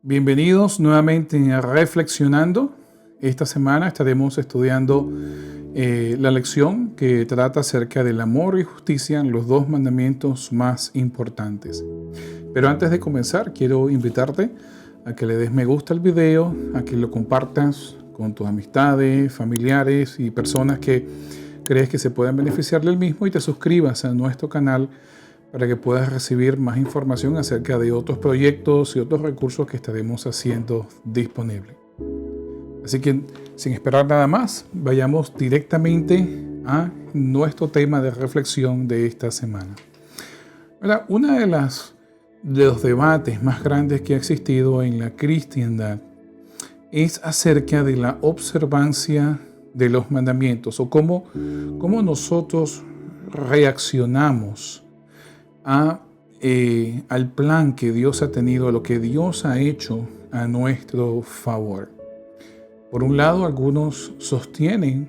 Bienvenidos nuevamente a Reflexionando. Esta semana estaremos estudiando la lección que trata acerca del amor y justicia, los dos mandamientos más importantes. Pero antes de comenzar, quiero invitarte a que le des me gusta al video, a que lo compartas con tus amistades, familiares y personas que crees que se puedan beneficiar del mismo, y te suscribas a nuestro canal para que puedas recibir más información acerca de otros proyectos y otros recursos que estaremos haciendo disponibles. Así que, sin esperar nada más, vayamos directamente a nuestro tema de reflexión de esta semana. Ahora, uno de los debates más grandes que ha existido en la cristiandad es acerca de la observancia de los mandamientos, o cómo nosotros reaccionamos al plan que Dios ha tenido, a lo que Dios ha hecho a nuestro favor. Por un lado, algunos sostienen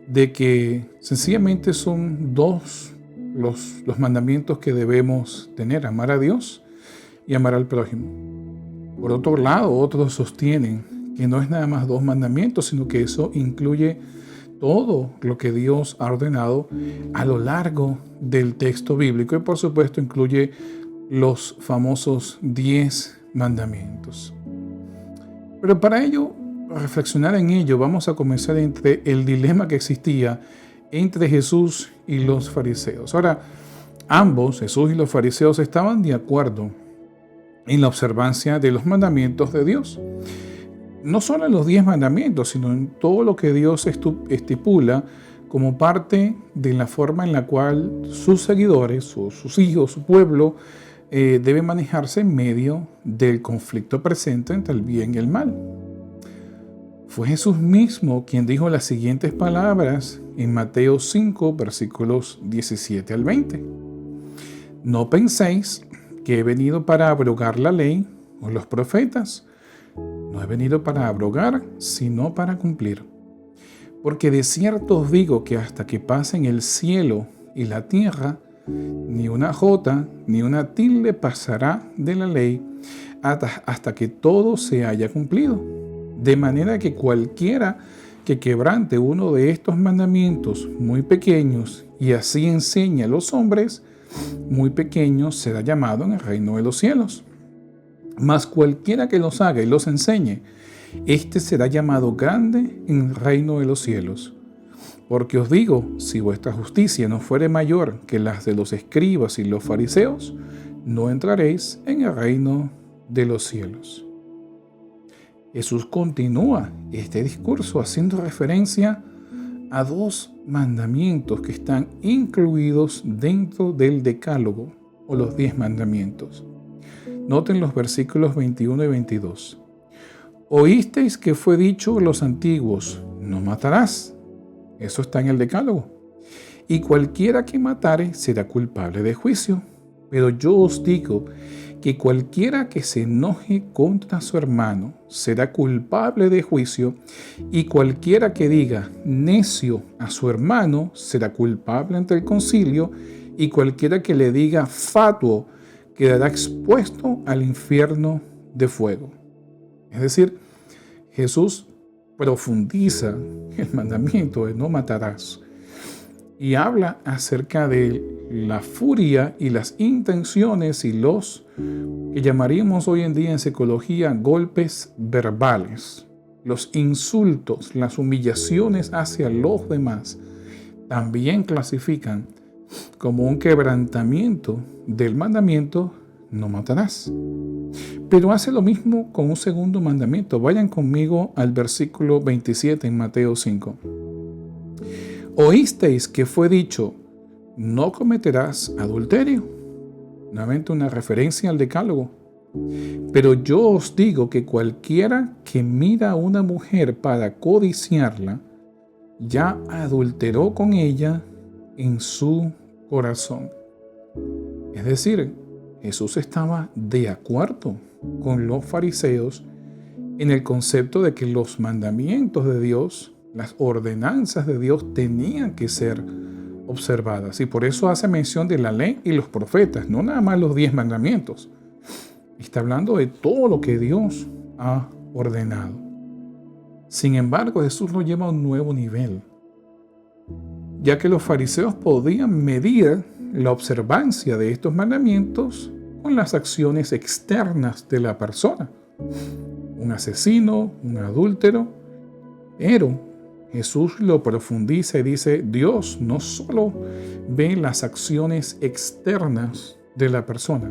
de que sencillamente son dos los mandamientos que debemos tener: amar a Dios y amar al prójimo. Por otro lado, otros sostienen que no es nada más dos mandamientos, sino que eso incluye todo lo que Dios ha ordenado a lo largo del texto bíblico, y por supuesto incluye los famosos 10 mandamientos. Pero para reflexionar en ello, vamos a comenzar entre el dilema que existía entre Jesús y los fariseos. Ahora, ambos, Jesús y los fariseos, estaban de acuerdo en la observancia de los mandamientos de Dios. No solo en los 10 mandamientos, sino en todo lo que Dios estipula como parte de la forma en la cual sus seguidores, o sus hijos, su pueblo, debe manejarse en medio del conflicto presente entre el bien y el mal. Fue Jesús mismo quien dijo las siguientes palabras en Mateo 5, versículos 17 al 20. No penséis que he venido para abrogar la ley o los profetas. No he venido para abrogar, sino para cumplir. Porque de cierto os digo que hasta que pasen el cielo y la tierra, ni una jota ni una tilde pasará de la ley hasta que todo se haya cumplido. De manera que cualquiera que quebrante uno de estos mandamientos muy pequeños y así enseñe a los hombres, muy pequeño será llamado en el reino de los cielos. Mas cualquiera que los haga y los enseñe, éste será llamado grande en el reino de los cielos. Porque os digo, si vuestra justicia no fuere mayor que las de los escribas y los fariseos, no entraréis en el reino de los cielos. Jesús continúa este discurso haciendo referencia a dos mandamientos que están incluidos dentro del Decálogo, o los 10 mandamientos. Noten los versículos 21 y 22. Oísteis que fue dicho a los antiguos, no matarás. Eso está en el Decálogo. Y cualquiera que matare será culpable de juicio. Pero yo os digo que cualquiera que se enoje contra su hermano será culpable de juicio, y cualquiera que diga necio a su hermano será culpable ante el concilio, y cualquiera que le diga fatuo quedará expuesto al infierno de fuego. Es decir, Jesús profundiza el mandamiento de no matarás y habla acerca de la furia y las intenciones y los que llamaríamos hoy en día en psicología golpes verbales, los insultos, las humillaciones hacia los demás, también clasifican como un quebrantamiento del mandamiento no matarás. Pero hace lo mismo con un segundo mandamiento. Vayan conmigo al versículo 27 en Mateo 5. Oísteis que fue dicho, no cometerás adulterio. Nuevamente una referencia al Decálogo. Pero yo os digo que cualquiera que mira a una mujer para codiciarla, ya adulteró con ella en su corazón. Es decir, Jesús estaba de acuerdo con los fariseos en el concepto de que los mandamientos de Dios, las ordenanzas de Dios tenían que ser observadas. Y por eso hace mención de la ley y los profetas, no nada más los 10 mandamientos. Está hablando de todo lo que Dios ha ordenado. Sin embargo, Jesús lo lleva a un nuevo nivel, ya que los fariseos podían medir la observancia de estos mandamientos con las acciones externas de la persona. Un asesino, un adúltero, pero Jesús lo profundiza y dice, Dios no solo ve las acciones externas de la persona,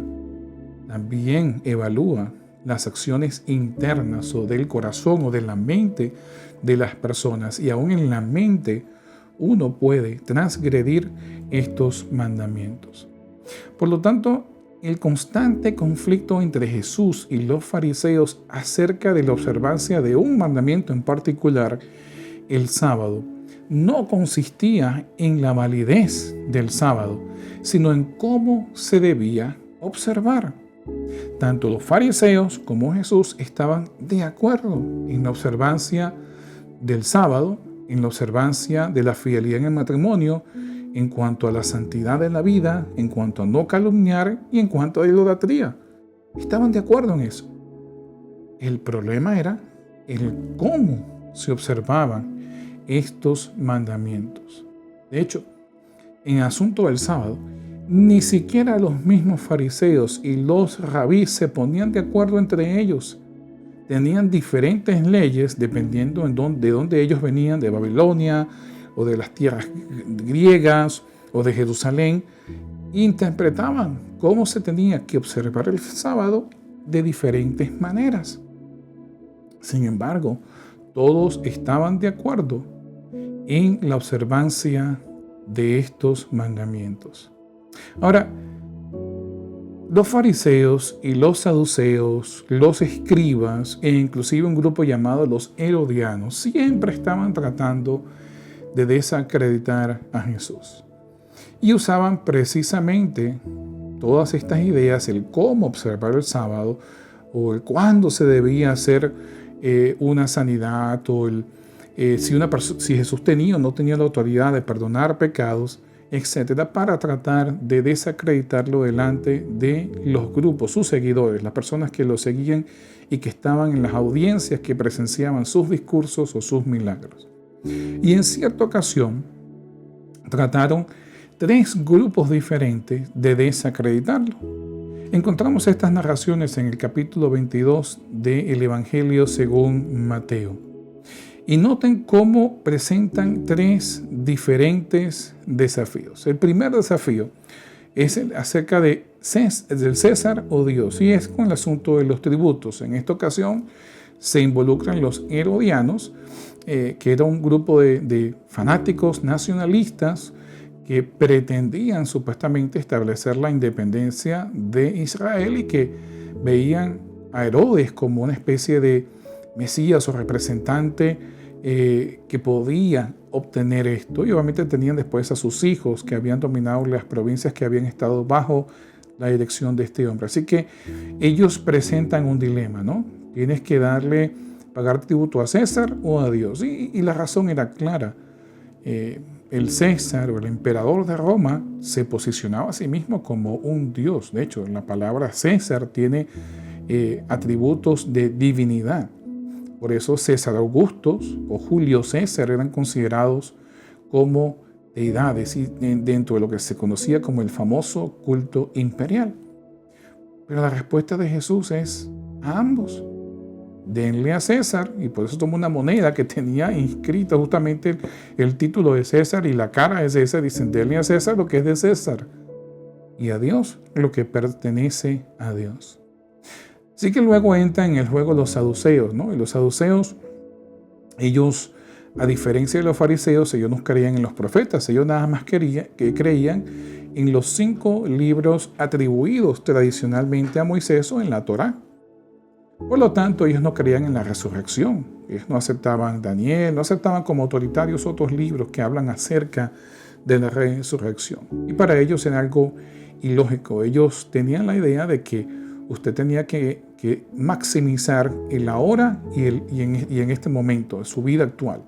también evalúa las acciones internas o del corazón o de la mente de las personas. Y aún en la mente uno puede transgredir estos mandamientos. Por lo tanto, el constante conflicto entre Jesús y los fariseos acerca de la observancia de un mandamiento en particular, el sábado, no consistía en la validez del sábado, sino en cómo se debía observar. Tanto los fariseos como Jesús estaban de acuerdo en la observancia del sábado, en la observancia de la fidelidad en el matrimonio, en cuanto a la santidad de la vida, en cuanto a no calumniar y en cuanto a la idolatría. Estaban de acuerdo en eso. El problema era el cómo se observaban estos mandamientos. De hecho, en el asunto del sábado, ni siquiera los mismos fariseos y los rabís se ponían de acuerdo entre ellos. Tenían diferentes leyes dependiendo de dónde ellos venían, de Babilonia o de las tierras griegas o de Jerusalén. Interpretaban cómo se tenía que observar el sábado de diferentes maneras. Sin embargo, todos estaban de acuerdo en la observancia de estos mandamientos. Ahora, los fariseos y los saduceos, los escribas e inclusive un grupo llamado los herodianos siempre estaban tratando de desacreditar a Jesús. Y usaban precisamente todas estas ideas, el cómo observar el sábado, o el cuándo se debía hacer una sanidad, o si Jesús tenía o no tenía la autoridad de perdonar pecados, etcétera, para tratar de desacreditarlo delante de los grupos, sus seguidores, las personas que lo seguían y que estaban en las audiencias que presenciaban sus discursos o sus milagros. Y en cierta ocasión trataron 3 grupos diferentes de desacreditarlo. Encontramos estas narraciones en el capítulo 22 del Evangelio según Mateo. Y noten cómo presentan 3 diferentes desafíos. El primer desafío es acerca del César o Dios, y es con el asunto de los tributos. En esta ocasión se involucran los herodianos, que era un grupo de fanáticos nacionalistas que pretendían supuestamente establecer la independencia de Israel y que veían a Herodes como una especie de Mesías o representante que podía obtener esto, y obviamente tenían después a sus hijos que habían dominado las provincias que habían estado bajo la dirección de este hombre. Así que ellos presentan un dilema, ¿no? Tienes que pagar tributo a César o a Dios, y la razón era clara. El César o el emperador de Roma se posicionaba a sí mismo como un dios. De hecho, la palabra César tiene atributos de divinidad. Por eso César Augusto o Julio César eran considerados como deidades y dentro de lo que se conocía como el famoso culto imperial. Pero la respuesta de Jesús es a ambos. Denle a César, y por eso tomó una moneda que tenía inscrito justamente el título de César y la cara de César. Dicen, denle a César lo que es de César y a Dios lo que pertenece a Dios. Así que luego entra en el juego los saduceos, ¿no? Y los saduceos, ellos, a diferencia de los fariseos, ellos no creían en los profetas, ellos nada más creían en los 5 libros atribuidos tradicionalmente a Moisés o en la Torá. Por lo tanto, ellos no creían en la resurrección. Ellos no aceptaban Daniel, no aceptaban como autoritarios otros libros que hablan acerca de la resurrección. Y para ellos era algo ilógico. Ellos tenían la idea de que usted tenía que maximizar el ahora y en este momento, en su vida actual.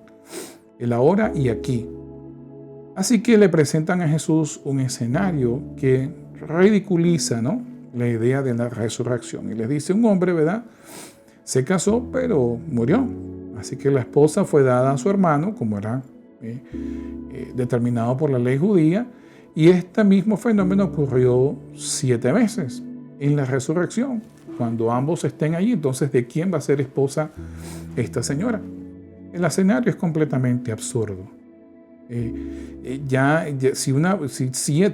El ahora y aquí. Así que le presentan a Jesús un escenario que ridiculiza, ¿no?, la idea de la resurrección. Y les dice: un hombre, ¿verdad?, se casó, pero murió. Así que la esposa fue dada a su hermano, como era determinado por la ley judía, y este mismo fenómeno ocurrió 7 veces en la resurrección. Cuando ambos estén allí, entonces, ¿de quién va a ser esposa esta señora? El escenario es completamente absurdo.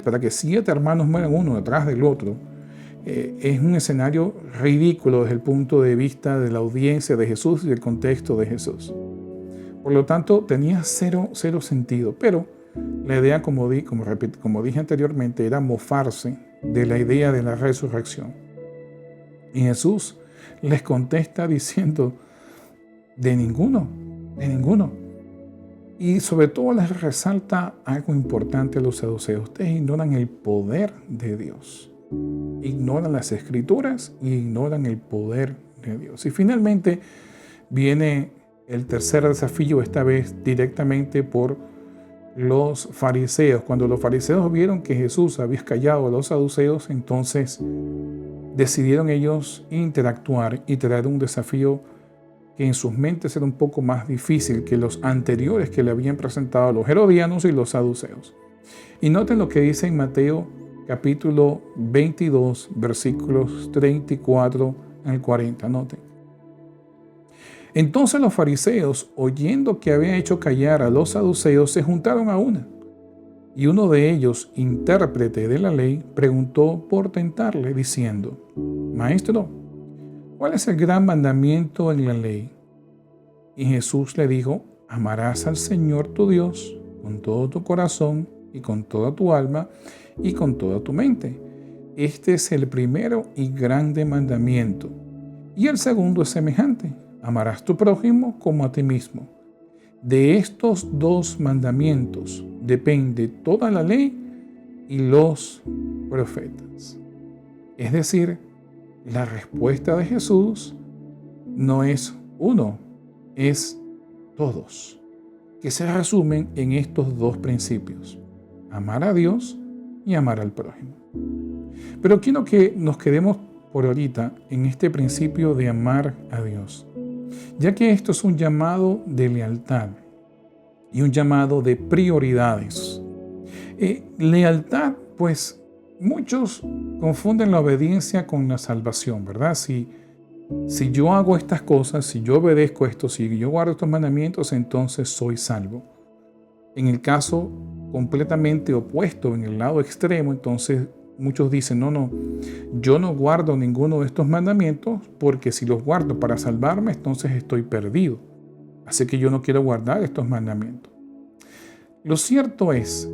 Para que 7 hermanos mueran uno detrás del otro, es un escenario ridículo desde el punto de vista de la audiencia de Jesús y del contexto de Jesús. Por lo tanto, tenía cero sentido. Pero la idea, como dije anteriormente, era mofarse de la idea de la resurrección. Y Jesús les contesta diciendo: de ninguno. Y sobre todo les resalta algo importante a los saduceos: ustedes ignoran el poder de Dios, ignoran las Escrituras y ignoran el poder de Dios. Y finalmente viene el tercer desafío, esta vez directamente por los fariseos. Cuando los fariseos vieron que Jesús había callado a los saduceos, entonces decidieron ellos interactuar y traer un desafío que en sus mentes era un poco más difícil que los anteriores que le habían presentado los herodianos y los saduceos. Y noten lo que dice en Mateo capítulo 22, versículos 34 al 40. Noten. Entonces los fariseos, oyendo que había hecho callar a los saduceos, se juntaron a una. Y uno de ellos, intérprete de la ley, preguntó por tentarle, diciendo: Maestro, ¿cuál es el gran mandamiento en la ley? Y Jesús le dijo: amarás al Señor tu Dios con todo tu corazón y con toda tu alma y con toda tu mente. Este es el primero y grande mandamiento. Y el segundo es semejante: amarás a tu prójimo como a ti mismo. De estos 2 mandamientos depende toda la ley y los profetas. Es decir, la respuesta de Jesús no es uno, es todos, que se resumen en estos 2 principios: amar a Dios y amar al prójimo. Pero quiero que nos quedemos por ahorita en este principio de amar a Dios, ya que esto es un llamado de lealtad y un llamado de prioridades. Lealtad, pues muchos confunden la obediencia con la salvación, ¿verdad? Si yo hago estas cosas, si yo obedezco esto, si yo guardo estos mandamientos, entonces soy salvo. En el caso completamente opuesto, en el lado extremo, entonces muchos dicen: no, yo no guardo ninguno de estos mandamientos, porque si los guardo para salvarme, entonces estoy perdido. Así que yo no quiero guardar estos mandamientos. Lo cierto es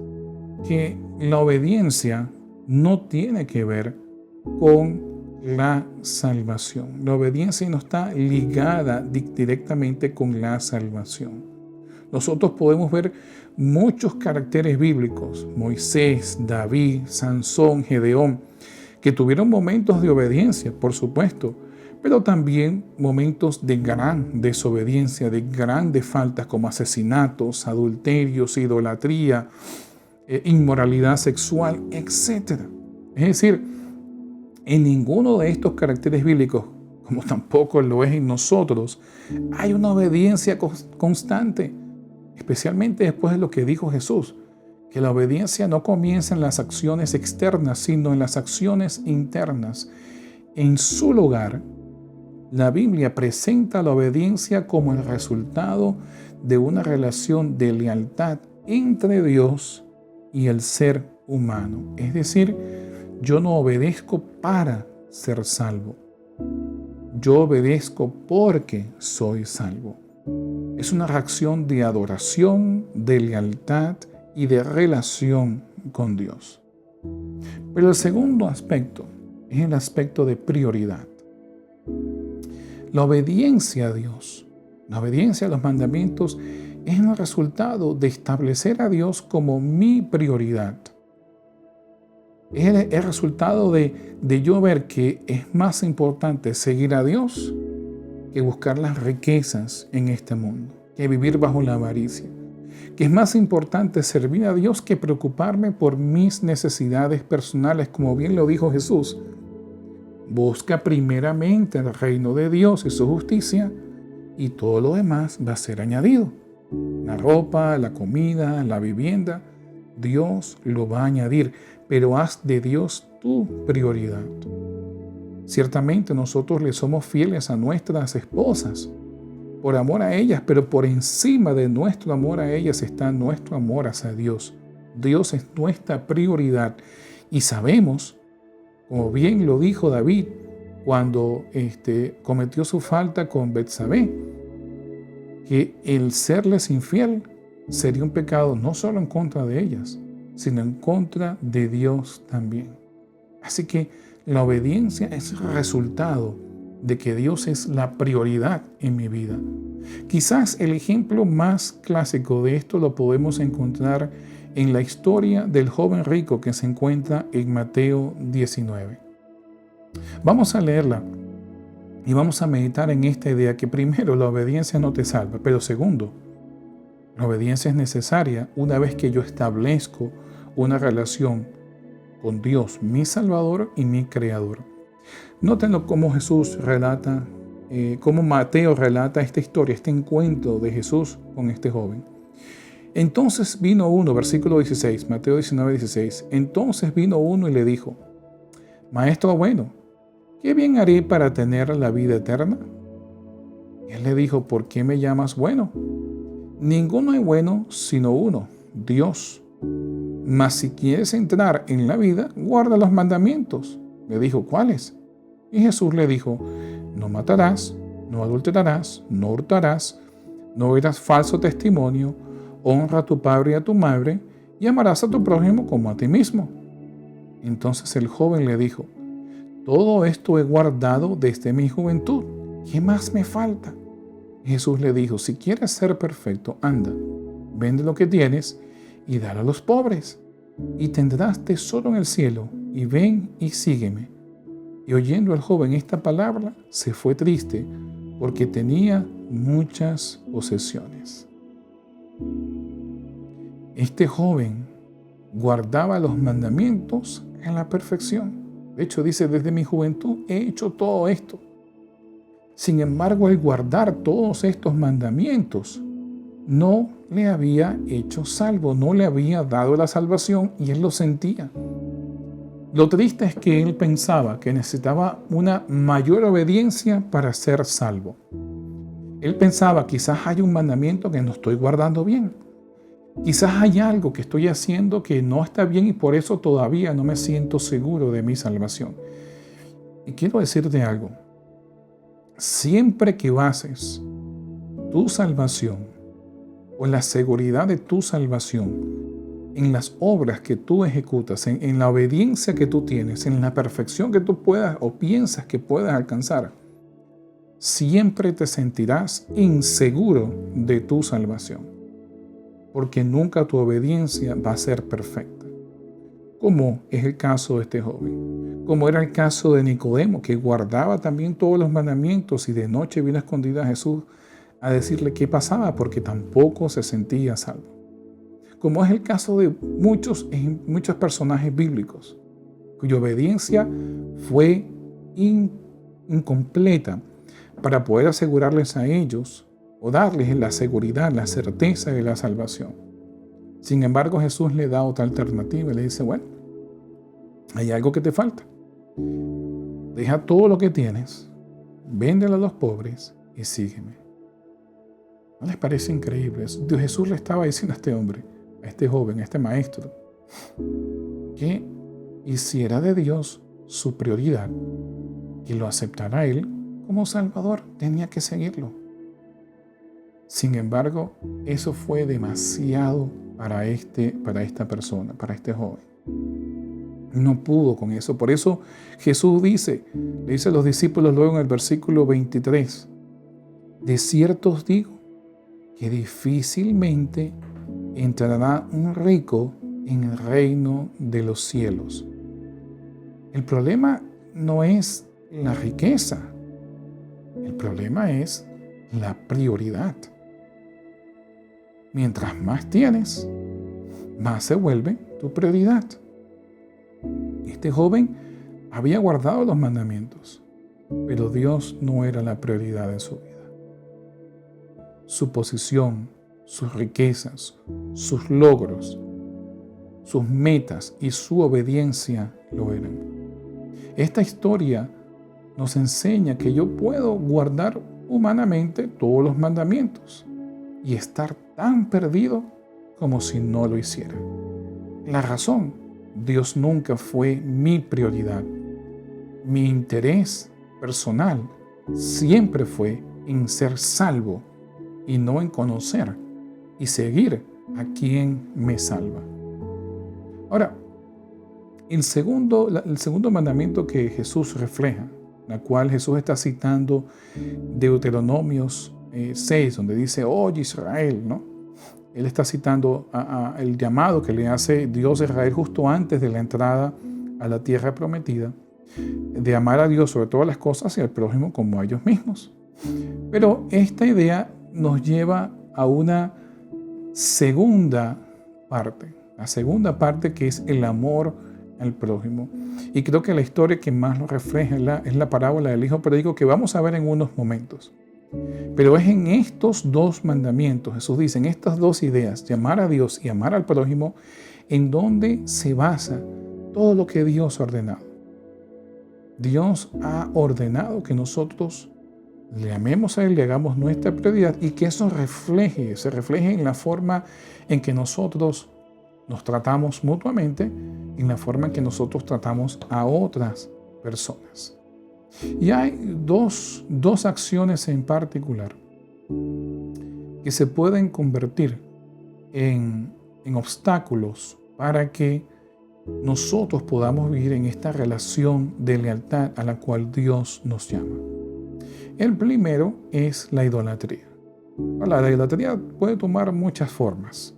que la obediencia no tiene que ver con la salvación. La obediencia no está ligada directamente con la salvación. Nosotros podemos ver muchos caracteres bíblicos: Moisés, David, Sansón, Gedeón, que tuvieron momentos de obediencia, por supuesto, pero también momentos de gran desobediencia, de grandes faltas como asesinatos, adulterios, idolatría, inmoralidad sexual, etc. Es decir, en ninguno de estos caracteres bíblicos, como tampoco lo es en nosotros, hay una obediencia constante, especialmente después de lo que dijo Jesús, que la obediencia no comienza en las acciones externas, sino en las acciones internas. En su lugar, la Biblia presenta la obediencia como el resultado de una relación de lealtad entre Dios y el ser humano. Es decir, yo no obedezco para ser salvo. Yo obedezco porque soy salvo. Es una reacción de adoración, de lealtad y de relación con Dios. Pero el segundo aspecto es el aspecto de prioridad. La obediencia a Dios, la obediencia a los mandamientos, es el resultado de establecer a Dios como mi prioridad. Es el resultado de yo ver que es más importante seguir a Dios que buscar las riquezas en este mundo, que vivir bajo la avaricia, que es más importante servir a Dios que preocuparme por mis necesidades personales, como bien lo dijo Jesús. Busca primeramente el reino de Dios y su justicia, y todo lo demás va a ser añadido. La ropa, la comida, la vivienda, Dios lo va a añadir, pero haz de Dios tu prioridad. Ciertamente nosotros le somos fieles a nuestras esposas, por amor a ellas, pero por encima de nuestro amor a ellas está nuestro amor hacia Dios. Dios es nuestra prioridad y sabemos, como bien lo dijo David cuando cometió su falta con Betsabé, que el serles infiel sería un pecado no solo en contra de ellas, sino en contra de Dios también. Así que la obediencia es resultado de que Dios es la prioridad en mi vida. Quizás el ejemplo más clásico de esto lo podemos encontrar en la historia del joven rico que se encuentra en Mateo 19. Vamos a leerla y vamos a meditar en esta idea que primero, la obediencia no te salva, pero segundo, la obediencia es necesaria una vez que yo establezco una relación con Dios, mi Salvador y mi Creador. Nótenlo cómo Jesús relata, cómo Mateo relata esta historia, este encuentro de Jesús con este joven. Entonces vino uno, versículo 16, Mateo 19, 16. Entonces vino uno y le dijo: Maestro bueno, ¿qué bien haré para tener la vida eterna? Y él le dijo: ¿por qué me llamas bueno? Ninguno es bueno sino uno, Dios. Mas si quieres entrar en la vida, guarda los mandamientos. Le dijo: ¿cuáles? Y Jesús le dijo: no matarás, no adulterarás, no hurtarás, no dirás falso testimonio, honra a tu padre y a tu madre, y amarás a tu prójimo como a ti mismo. Entonces el joven le dijo: todo esto he guardado desde mi juventud. ¿Qué más me falta? Jesús le dijo: si quieres ser perfecto, anda, vende lo que tienes y dalo a los pobres, y tendrás tesoro en el cielo, y ven y sígueme. Y oyendo el joven esta palabra, se fue triste, porque tenía muchas posesiones. Este joven guardaba los mandamientos en la perfección. De hecho, dice: desde mi juventud he hecho todo esto. Sin embargo, el guardar todos estos mandamientos no le había hecho salvo, no le había dado la salvación, y él lo sentía. Lo triste es que él pensaba que necesitaba una mayor obediencia para ser salvo. Él pensaba: quizás hay un mandamiento que no estoy guardando bien. Quizás hay algo que estoy haciendo que no está bien y por eso todavía no me siento seguro de mi salvación. Y quiero decirte algo. Siempre que bases tu salvación o la seguridad de tu salvación en las obras que tú ejecutas, en la obediencia que tú tienes, en la perfección que tú puedas o piensas que puedas alcanzar, siempre te sentirás inseguro de tu salvación, porque nunca tu obediencia va a ser perfecta, como es el caso de este joven, como era el caso de Nicodemo, que guardaba también todos los mandamientos y de noche vino escondido a Jesús a decirle qué pasaba, porque tampoco se sentía salvo. Como es el caso de muchos personajes bíblicos, cuya obediencia fue incompleta para poder asegurarles a ellos o darles la seguridad, la certeza de la salvación. Sin embargo, Jesús le da otra alternativa y le dice: bueno, hay algo que te falta. Deja todo lo que tienes, véndelo a los pobres y sígueme. ¿No les parece increíble eso? Jesús le estaba diciendo a este hombre, a este joven, a este maestro, que hiciera de Dios su prioridad, que lo aceptara a él como Salvador, tenía que seguirlo. Sin embargo, eso fue demasiado para esta persona, para este joven. No pudo con eso. Por eso Jesús le dice a los discípulos luego en el versículo 23, de cierto os digo que difícilmente entrará un rico en el reino de los cielos. El problema no es la riqueza, el problema es la prioridad. mientras más tienes, más se vuelve tu prioridad. Este joven había guardado los mandamientos, pero Dios no era la prioridad de su vida. Su posición, sus riquezas, sus logros, sus metas y su obediencia lo eran. Esta historia nos enseña que yo puedo guardar humanamente todos los mandamientos y estar tan perdido como si no lo hiciera. La razón, Dios nunca fue mi prioridad. Mi interés personal siempre fue en ser salvo y no en conocer y seguir a quien me salva. Ahora, el segundo mandamiento que Jesús refleja, la cual Jesús está citando Deuteronomios 6, donde dice, oye Israel, ¿no? Él está citando el llamado que le hace Dios a Israel justo antes de la entrada a la tierra prometida, de amar a Dios sobre todas las cosas y al prójimo como a ellos mismos. Pero esta idea nos lleva a una segunda parte, la segunda parte que es el amor al prójimo. Y creo que la historia que más lo refleja es la parábola del hijo pródigo que vamos a ver en unos momentos. Pero es en estos dos mandamientos, Jesús dice, en estas dos ideas, de amar a Dios y amar al prójimo, en donde se basa todo lo que Dios ha ordenado. Dios ha ordenado que nosotros le amemos a Él, le hagamos nuestra prioridad y que eso se refleje en la forma en que nosotros nos tratamos mutuamente, en la forma en que nosotros tratamos a otras personas. Y hay dos acciones en particular que se pueden convertir en obstáculos para que nosotros podamos vivir en esta relación de lealtad a la cual Dios nos llama. El primero es la idolatría. La idolatría puede tomar muchas formas,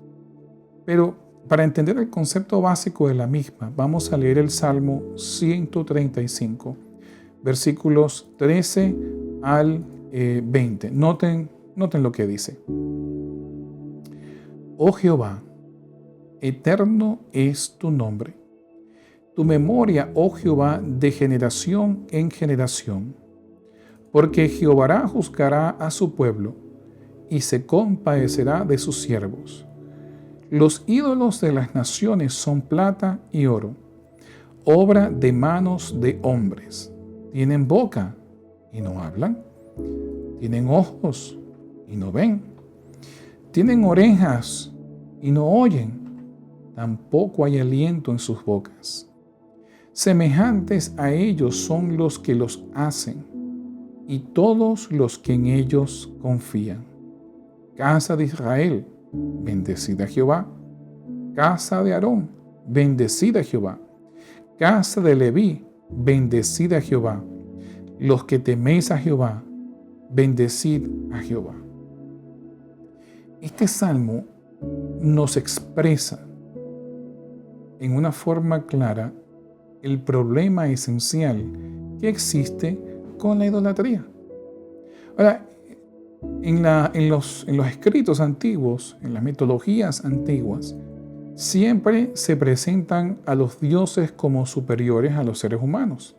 pero para entender el concepto básico de la misma, vamos a leer el Salmo 135, versículos 13 al 20. Noten lo que dice. Oh Jehová, eterno es tu nombre. Tu memoria, oh Jehová, de generación en generación. Porque Jehová juzgará a su pueblo y se compadecerá de sus siervos. Los ídolos de las naciones son plata y oro, obra de manos de hombres. Tienen boca y no hablan. Tienen ojos y no ven. Tienen orejas y no oyen. Tampoco hay aliento en sus bocas. Semejantes a ellos son los que los hacen y todos los que en ellos confían. Casa de Israel, bendecida a Jehová. Casa de Aarón, bendecida a Jehová. Casa de Leví, bendecida a Jehová. Los que teméis a Jehová, bendecid a Jehová. Este salmo nos expresa en una forma clara el problema esencial que existe con la idolatría. Ahora, en los escritos antiguos, en las mitologías antiguas, siempre se presentan a los dioses como superiores a los seres humanos.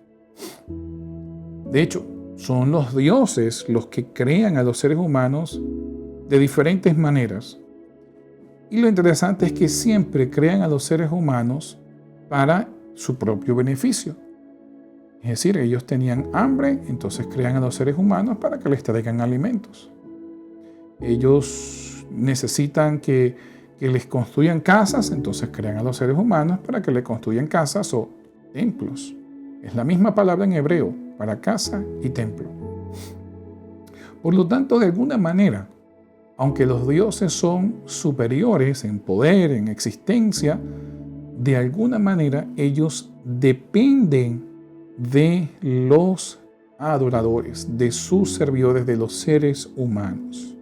De hecho, son los dioses los que crean a los seres humanos de diferentes maneras. Y lo interesante es que siempre crean a los seres humanos para su propio beneficio. Es decir, ellos tenían hambre, entonces crean a los seres humanos para que les traigan alimentos. Ellos necesitan que les construyan casas, entonces crean a los seres humanos para que les construyan casas o templos. Es la misma palabra en hebreo para casa y templo. Por lo tanto, de alguna manera, aunque los dioses son superiores en poder, en existencia, de alguna manera ellos dependen de los adoradores, de sus servidores, de los seres humanos.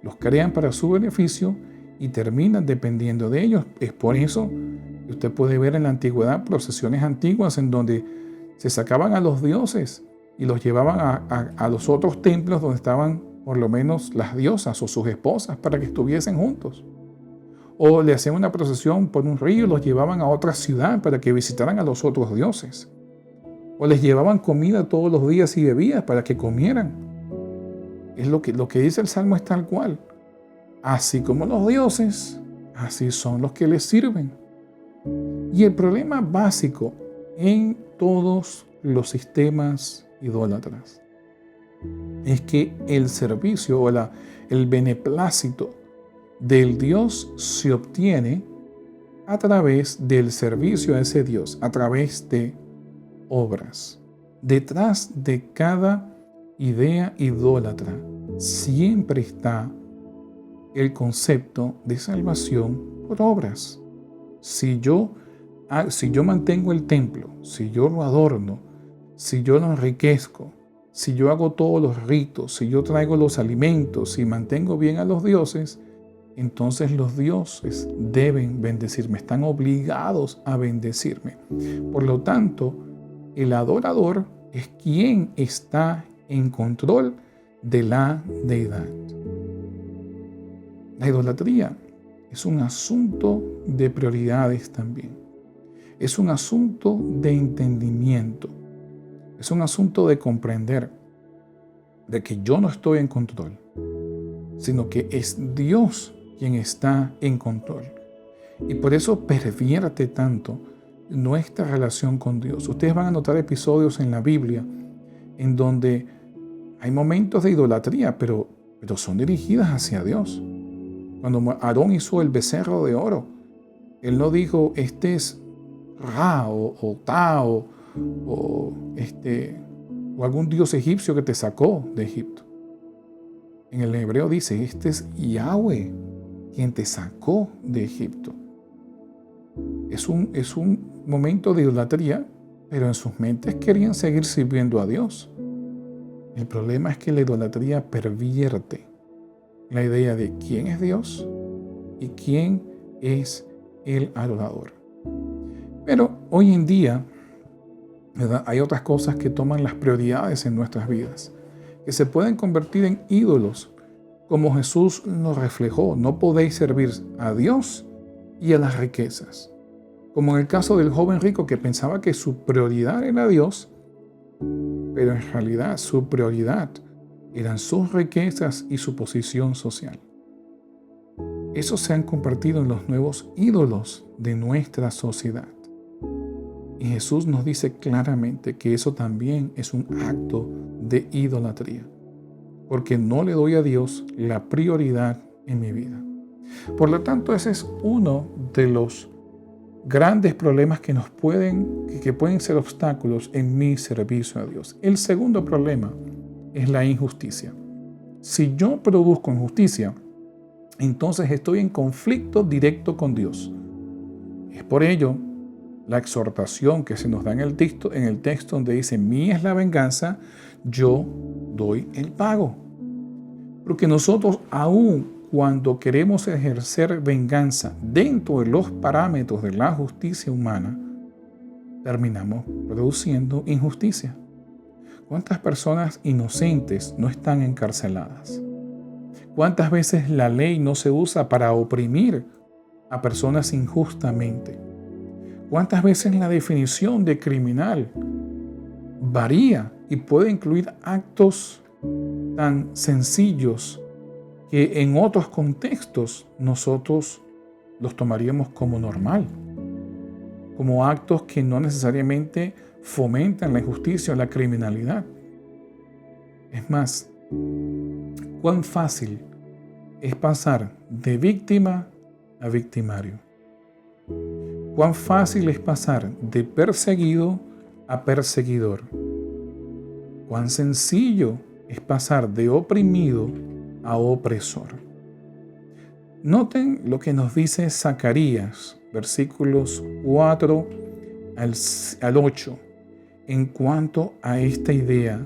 Los crean para su beneficio y terminan dependiendo de ellos. Es por eso que usted puede ver en la antigüedad procesiones antiguas en donde se sacaban a los dioses y los llevaban a los otros templos donde estaban por lo menos las diosas o sus esposas, para que estuviesen juntos. O le hacían una procesión por un río y los llevaban a otra ciudad para que visitaran a los otros dioses. O les llevaban comida todos los días y bebidas para que comieran. Es lo que dice el Salmo, es tal cual. Así como los dioses, así son los que les sirven. Y el problema básico en todos los sistemas idólatras es que el servicio o el beneplácito del Dios se obtiene a través del servicio a ese Dios, a través de obras. Detrás de cada idea idólatra siempre está el concepto de salvación por obras. Si yo mantengo el templo, si yo lo adorno, si yo lo enriquezco, si yo hago todos los ritos, si yo traigo los alimentos, si mantengo bien a los dioses, entonces los dioses deben bendecirme, están obligados a bendecirme. Por lo tanto, el adorador es quien está en control de la deidad. La idolatría es un asunto de prioridades también. Es un asunto de entendimiento. Es un asunto de comprender de que yo no estoy en control, sino que es Dios quien está en control. Y por eso pervierte tanto nuestra relación con Dios. Ustedes van a notar episodios en la Biblia en donde hay momentos de idolatría, pero son dirigidas hacia Dios. Cuando Aarón hizo el becerro de oro, él no dijo, este es Ra o Ta o algún dios egipcio que te sacó de Egipto. En el hebreo dice, este es Yahweh quien te sacó de Egipto. Es un momento de idolatría, pero en sus mentes querían seguir sirviendo a Dios. El problema es que la idolatría pervierte la idea de quién es Dios y quién es el adorador. Pero hoy en día, ¿verdad?, hay otras cosas que toman las prioridades en nuestras vidas, que se pueden convertir en ídolos, como Jesús nos reflejó. No podéis servir a Dios y a las riquezas. Como en el caso del joven rico que pensaba que su prioridad era Dios, pero en realidad su prioridad eran sus riquezas y su posición social. Esos se han convertido en los nuevos ídolos de nuestra sociedad. Y Jesús nos dice claramente que eso también es un acto de idolatría, porque no le doy a Dios la prioridad en mi vida. Por lo tanto, ese es uno de los grandes problemas que pueden ser obstáculos en mi servicio a Dios. El segundo problema es la injusticia. Si yo produzco injusticia, entonces estoy en conflicto directo con Dios. Es por ello la exhortación que se nos da en el texto donde dice, mía es la venganza, yo doy el pago. Porque nosotros, aun cuando queremos ejercer venganza dentro de los parámetros de la justicia humana, terminamos produciendo injusticia. ¿Cuántas personas inocentes no están encarceladas? ¿Cuántas veces la ley no se usa para oprimir a personas injustamente? ¿Cuántas veces la definición de criminal varía y puede incluir actos tan sencillos que en otros contextos nosotros los tomaríamos como normal, como actos que no necesariamente fomentan la injusticia o la criminalidad? Es más, cuán fácil es pasar de víctima a victimario. Cuán fácil es pasar de perseguido a perseguidor. Cuán sencillo es pasar de oprimido a opresor. Noten lo que nos dice Zacarías, versículos 4 al 8, en cuanto a esta idea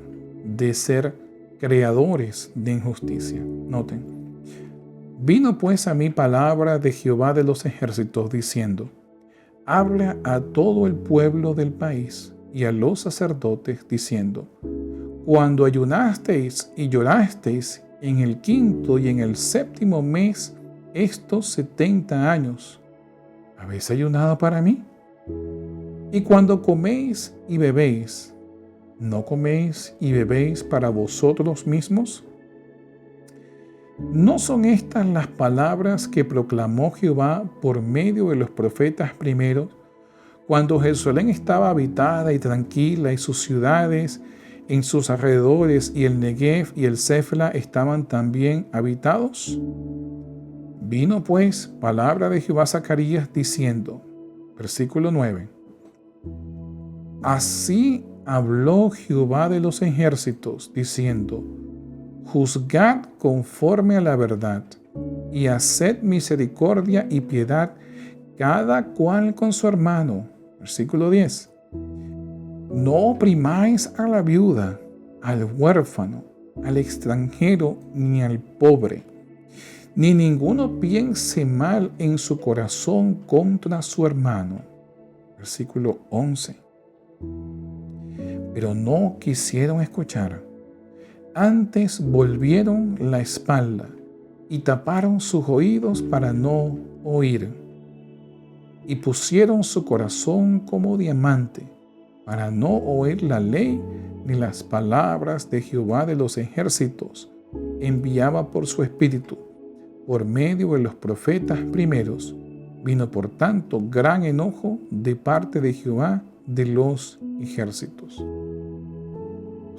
de ser creadores de injusticia. Noten, vino pues a mí palabra de Jehová de los ejércitos diciendo, habla a todo el pueblo del país y a los sacerdotes diciendo, cuando ayunasteis y llorasteis en el quinto y en el séptimo mes estos 70 años. ¿Habéis ayunado para mí? Y cuando coméis y bebéis, ¿no coméis y bebéis para vosotros mismos? ¿No son estas las palabras que proclamó Jehová por medio de los profetas primeros, cuando Jerusalén estaba habitada y tranquila y sus ciudades en sus alrededores y el Negev y el Cefla estaban también habitados? Vino pues palabra de Jehová a Zacarías diciendo, versículo 9, así habló Jehová de los ejércitos, diciendo, juzgad conforme a la verdad, y haced misericordia y piedad cada cual con su hermano. Versículo 10. No oprimáis a la viuda, al huérfano, al extranjero, ni al pobre, ni ninguno piense mal en su corazón contra su hermano. Versículo 11. Pero no quisieron escuchar. Antes volvieron la espalda y taparon sus oídos para no oír. Y pusieron su corazón como diamante para no oír la ley ni las palabras de Jehová de los ejércitos. Enviaba por su espíritu, por medio de los profetas primeros. Vino por tanto gran enojo de parte de Jehová de los ejércitos.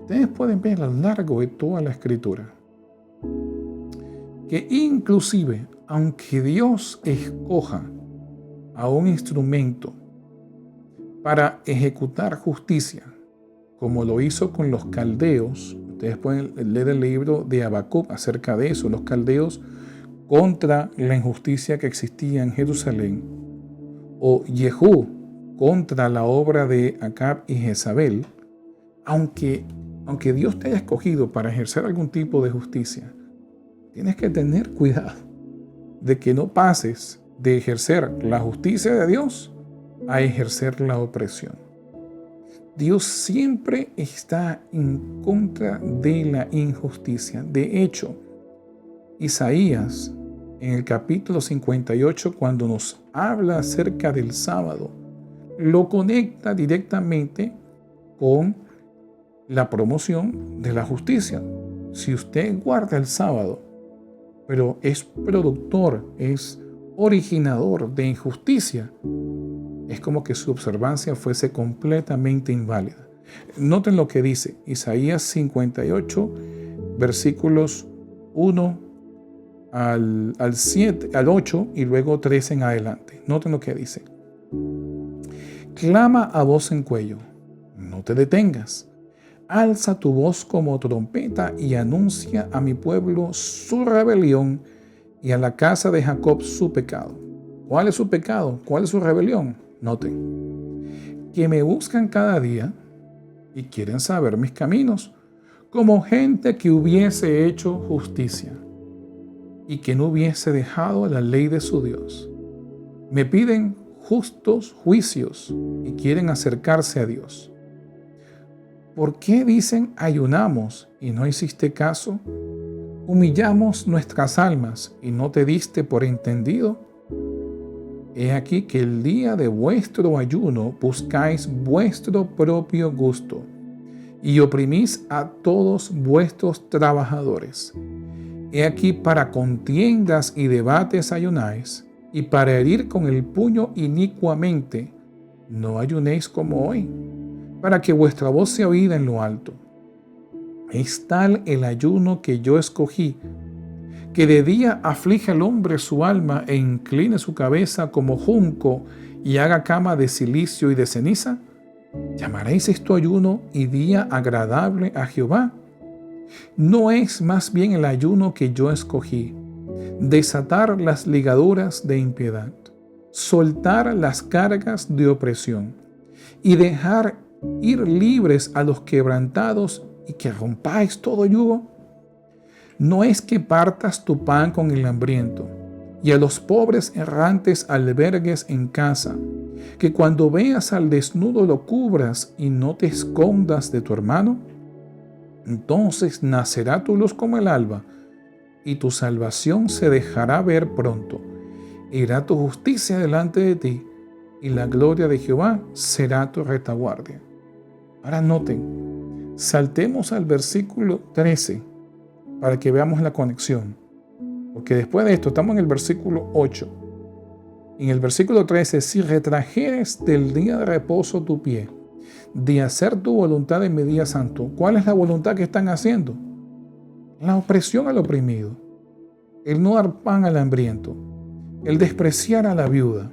Ustedes pueden ver a lo largo de toda la escritura que inclusive aunque Dios escoja a un instrumento para ejecutar justicia, como lo hizo con los caldeos, ustedes pueden leer el libro de Habacuc acerca de eso, los caldeos contra la injusticia que existía en Jerusalén, o Jehú contra la obra de Acab y Jezabel. Aunque Dios te haya escogido para ejercer algún tipo de justicia, tienes que tener cuidado de que no pases de ejercer la justicia de Dios a ejercer la opresión. Dios siempre está en contra de la injusticia. De hecho, Isaías, en el capítulo 58, cuando nos habla acerca del sábado, lo conecta directamente con la promoción de la justicia. Si usted guarda el sábado, pero es productor, es originador de injusticia, es como que su observancia fuese completamente inválida. Noten lo que dice Isaías 58, versículos 1 al 8 y luego 13 en adelante. Noten lo que dice. Clama a voz en cuello, no te detengas. Alza tu voz como trompeta y anuncia a mi pueblo su rebelión y a la casa de Jacob su pecado. ¿Cuál es su pecado? ¿Cuál es su rebelión? Noten, que me buscan cada día y quieren saber mis caminos, como gente que hubiese hecho justicia y que no hubiese dejado la ley de su Dios. Me piden justos juicios y quieren acercarse a Dios. ¿Por qué dicen ayunamos y no hiciste caso? Humillamos nuestras almas y no te diste por entendido. He aquí que el día de vuestro ayuno buscáis vuestro propio gusto y oprimís a todos vuestros trabajadores. He aquí para contiendas y debates ayunáis, y para herir con el puño inicuamente. No ayunéis como hoy, para que vuestra voz sea oída en lo alto. Es tal el ayuno que yo escogí, que de día aflige al hombre su alma e incline su cabeza como junco y haga cama de cilicio y de ceniza. ¿Llamaréis esto ayuno y día agradable a Jehová? ¿No es más bien el ayuno que yo escogí, desatar las ligaduras de impiedad, soltar las cargas de opresión y dejar ir libres a los quebrantados y que rompáis todo yugo? ¿No es que partas tu pan con el hambriento y a los pobres errantes albergues en casa, que cuando veas al desnudo lo cubras y no te escondas de tu hermano? Entonces nacerá tu luz como el alba y tu salvación se dejará ver pronto. Irá tu justicia delante de ti, y la gloria de Jehová será tu retaguardia. Ahora noten, saltemos al versículo 13 para que veamos la conexión. Porque después de esto estamos en el versículo 8. En el versículo 13, si retrajeres del día de reposo tu pie, de hacer tu voluntad en mi día santo. ¿Cuál es la voluntad que están haciendo? La opresión al oprimido, el no dar pan al hambriento, el despreciar a la viuda,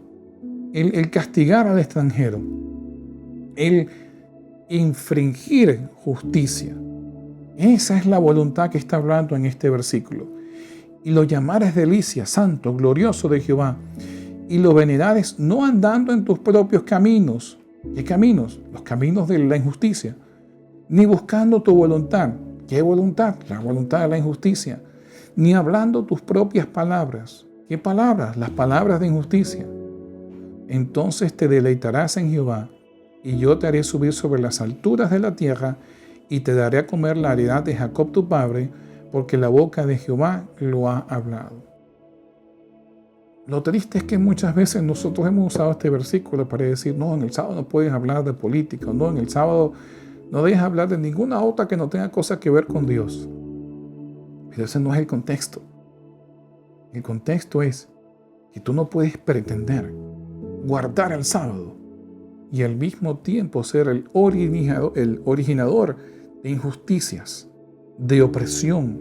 el castigar al extranjero, el infringir justicia. Esa es la voluntad que está hablando en este versículo. Y lo llamares delicia, santo, glorioso de Jehová, y lo venerares no andando en tus propios caminos. ¿Qué caminos? Los caminos de la injusticia. Ni buscando tu voluntad. ¿Qué voluntad? La voluntad de la injusticia. Ni hablando tus propias palabras. ¿Qué palabras? Las palabras de injusticia. Entonces te deleitarás en Jehová, y yo te haré subir sobre las alturas de la tierra, y te daré a comer la heredad de Jacob tu padre, porque la boca de Jehová lo ha hablado. Lo triste es que muchas veces nosotros hemos usado este versículo para decir, no, en el sábado no puedes hablar de política, no, en el sábado no debes hablar de ninguna otra que no tenga cosa que ver con Dios. Pero ese no es el contexto. El contexto es que tú no puedes pretender guardar el sábado y al mismo tiempo ser el originador de injusticias, de opresión,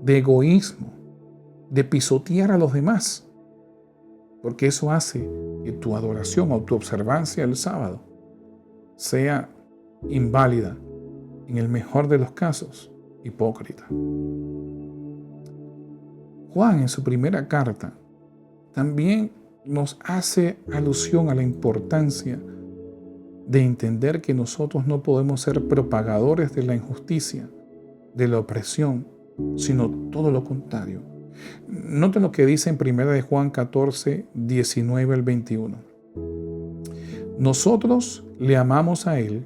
de egoísmo, de pisotear a los demás. Porque eso hace que tu adoración o tu observancia del sábado sea inválida, en el mejor de los casos, hipócrita. Juan, en su primera carta, también nos hace alusión a la importancia de entender que nosotros no podemos ser propagadores de la injusticia, de la opresión, sino todo lo contrario. Noten lo que dice en 1 de Juan 14, 19 al 21. Nosotros le amamos a Él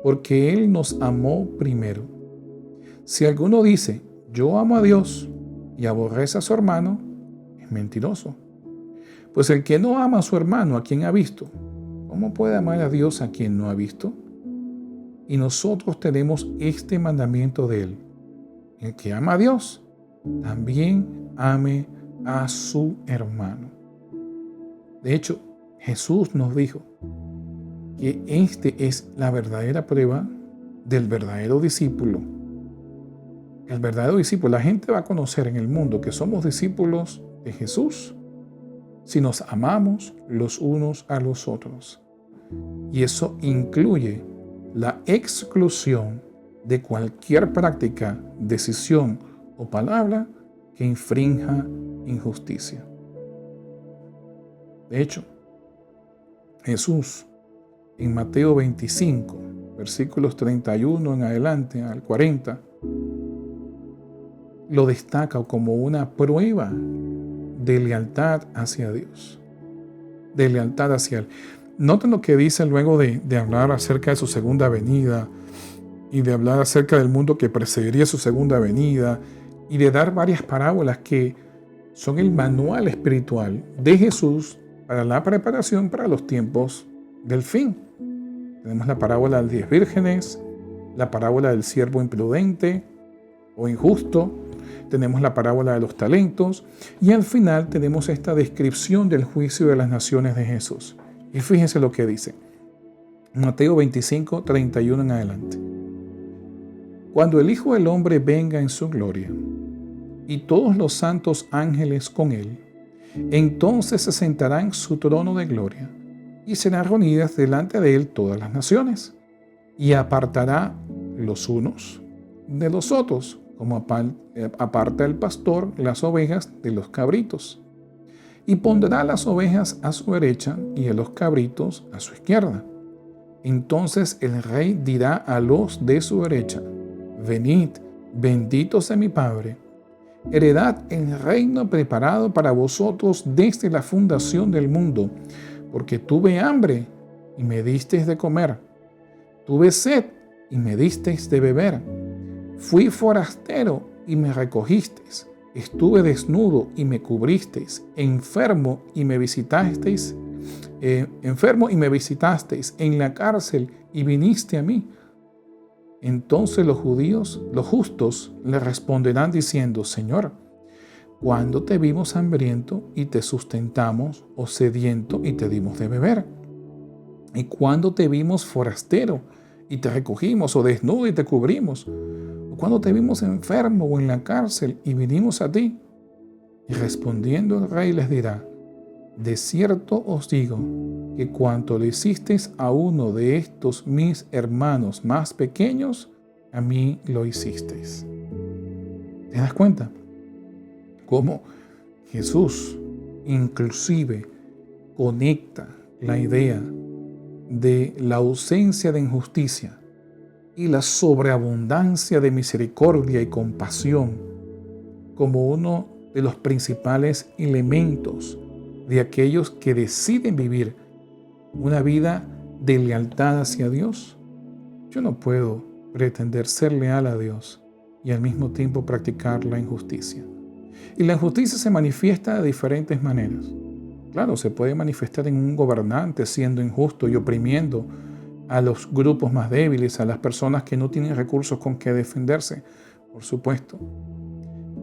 porque Él nos amó primero. Si alguno dice, yo amo a Dios y aborrece a su hermano, es mentiroso. Pues el que no ama a su hermano, a quien ha visto, ¿cómo puede amar a Dios a quien no ha visto? Y nosotros tenemos este mandamiento de Él. El que ama a Dios, también ame a su hermano. De hecho, Jesús nos dijo que este es la verdadera prueba del verdadero discípulo. El verdadero discípulo, la gente va a conocer en el mundo que somos discípulos de Jesús si nos amamos los unos a los otros. Y eso incluye la exclusión de cualquier práctica, decisión o palabra que infrinja injusticia. De hecho, Jesús en Mateo 25, versículos 31 en adelante al 40, lo destaca como una prueba de lealtad hacia Dios, de lealtad hacia Él. Noten lo que dice luego de hablar acerca de su segunda venida y de hablar acerca del mundo que precedería su segunda venida y de dar varias parábolas que son el manual espiritual de Jesús para la preparación para los tiempos del fin. Tenemos la parábola de las 10 vírgenes, la parábola del siervo imprudente o injusto, tenemos la parábola de los talentos y al final tenemos esta descripción del juicio de las naciones de Jesús. Y fíjense lo que dice Mateo 25, 31 en adelante. Cuando el Hijo del Hombre venga en su gloria y todos los santos ángeles con él, entonces se sentará en su trono de gloria y serán reunidas delante de él todas las naciones y apartará los unos de los otros, como aparta el pastor las ovejas de los cabritos. Y pondrá las ovejas a su derecha y a los cabritos a su izquierda. Entonces el rey dirá a los de su derecha, venid, benditos de mi Padre, heredad el reino preparado para vosotros desde la fundación del mundo, porque tuve hambre y me disteis de comer, tuve sed y me disteis de beber, fui forastero y me recogisteis, estuve desnudo y me cubristeis, enfermo y me visitasteis, en la cárcel y viniste a mí. Entonces los justos, le responderán diciendo: Señor, ¿cuándo te vimos hambriento y te sustentamos, o sediento y te dimos de beber? ¿Y cuándo te vimos forastero y te recogimos, o desnudo y te cubrimos? ¿O cuándo te vimos enfermo o en la cárcel y vinimos a ti? Y respondiendo el rey les dirá: de cierto os digo que cuanto le hicisteis a uno de estos mis hermanos más pequeños, a mí lo hicisteis. ¿Te das cuenta? Cómo Jesús inclusive conecta la idea de la ausencia de injusticia y la sobreabundancia de misericordia y compasión como uno de los principales elementos de aquellos que deciden vivir una vida de lealtad hacia Dios. Yo no puedo pretender ser leal a Dios y al mismo tiempo practicar la injusticia. Y la injusticia se manifiesta de diferentes maneras. Claro, se puede manifestar en un gobernante siendo injusto y oprimiendo a los grupos más débiles, a las personas que no tienen recursos con que defenderse, por supuesto.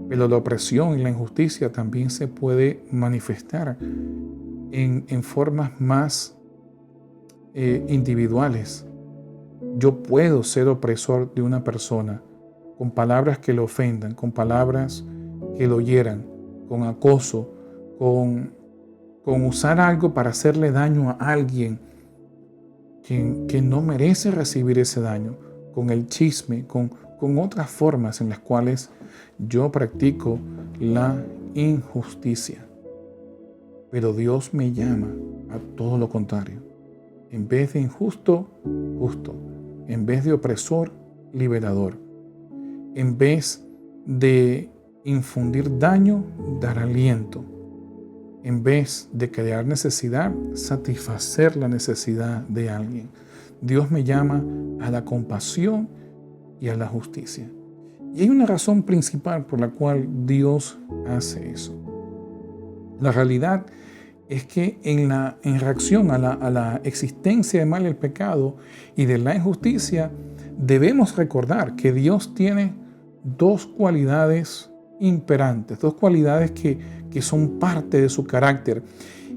Pero la opresión y la injusticia también se puede manifestar en formas más individuales. Yo puedo ser opresor de una persona con palabras que lo ofendan, con palabras que lo hieran, con acoso, con usar algo para hacerle daño a alguien que no merece recibir ese daño, con el chisme, con otras formas en las cuales yo practico la injusticia. Pero Dios me llama a todo lo contrario. En vez de injusto, justo. En vez de opresor, liberador. En vez de infundir daño, dar aliento. En vez de crear necesidad, satisfacer la necesidad de alguien. Dios me llama a la compasión y a la justicia. Y hay una razón principal por la cual Dios hace eso. La realidad es que en reacción a la existencia del mal y el pecado y de la injusticia, debemos recordar que Dios tiene dos cualidades imperantes, dos cualidades que son parte de su carácter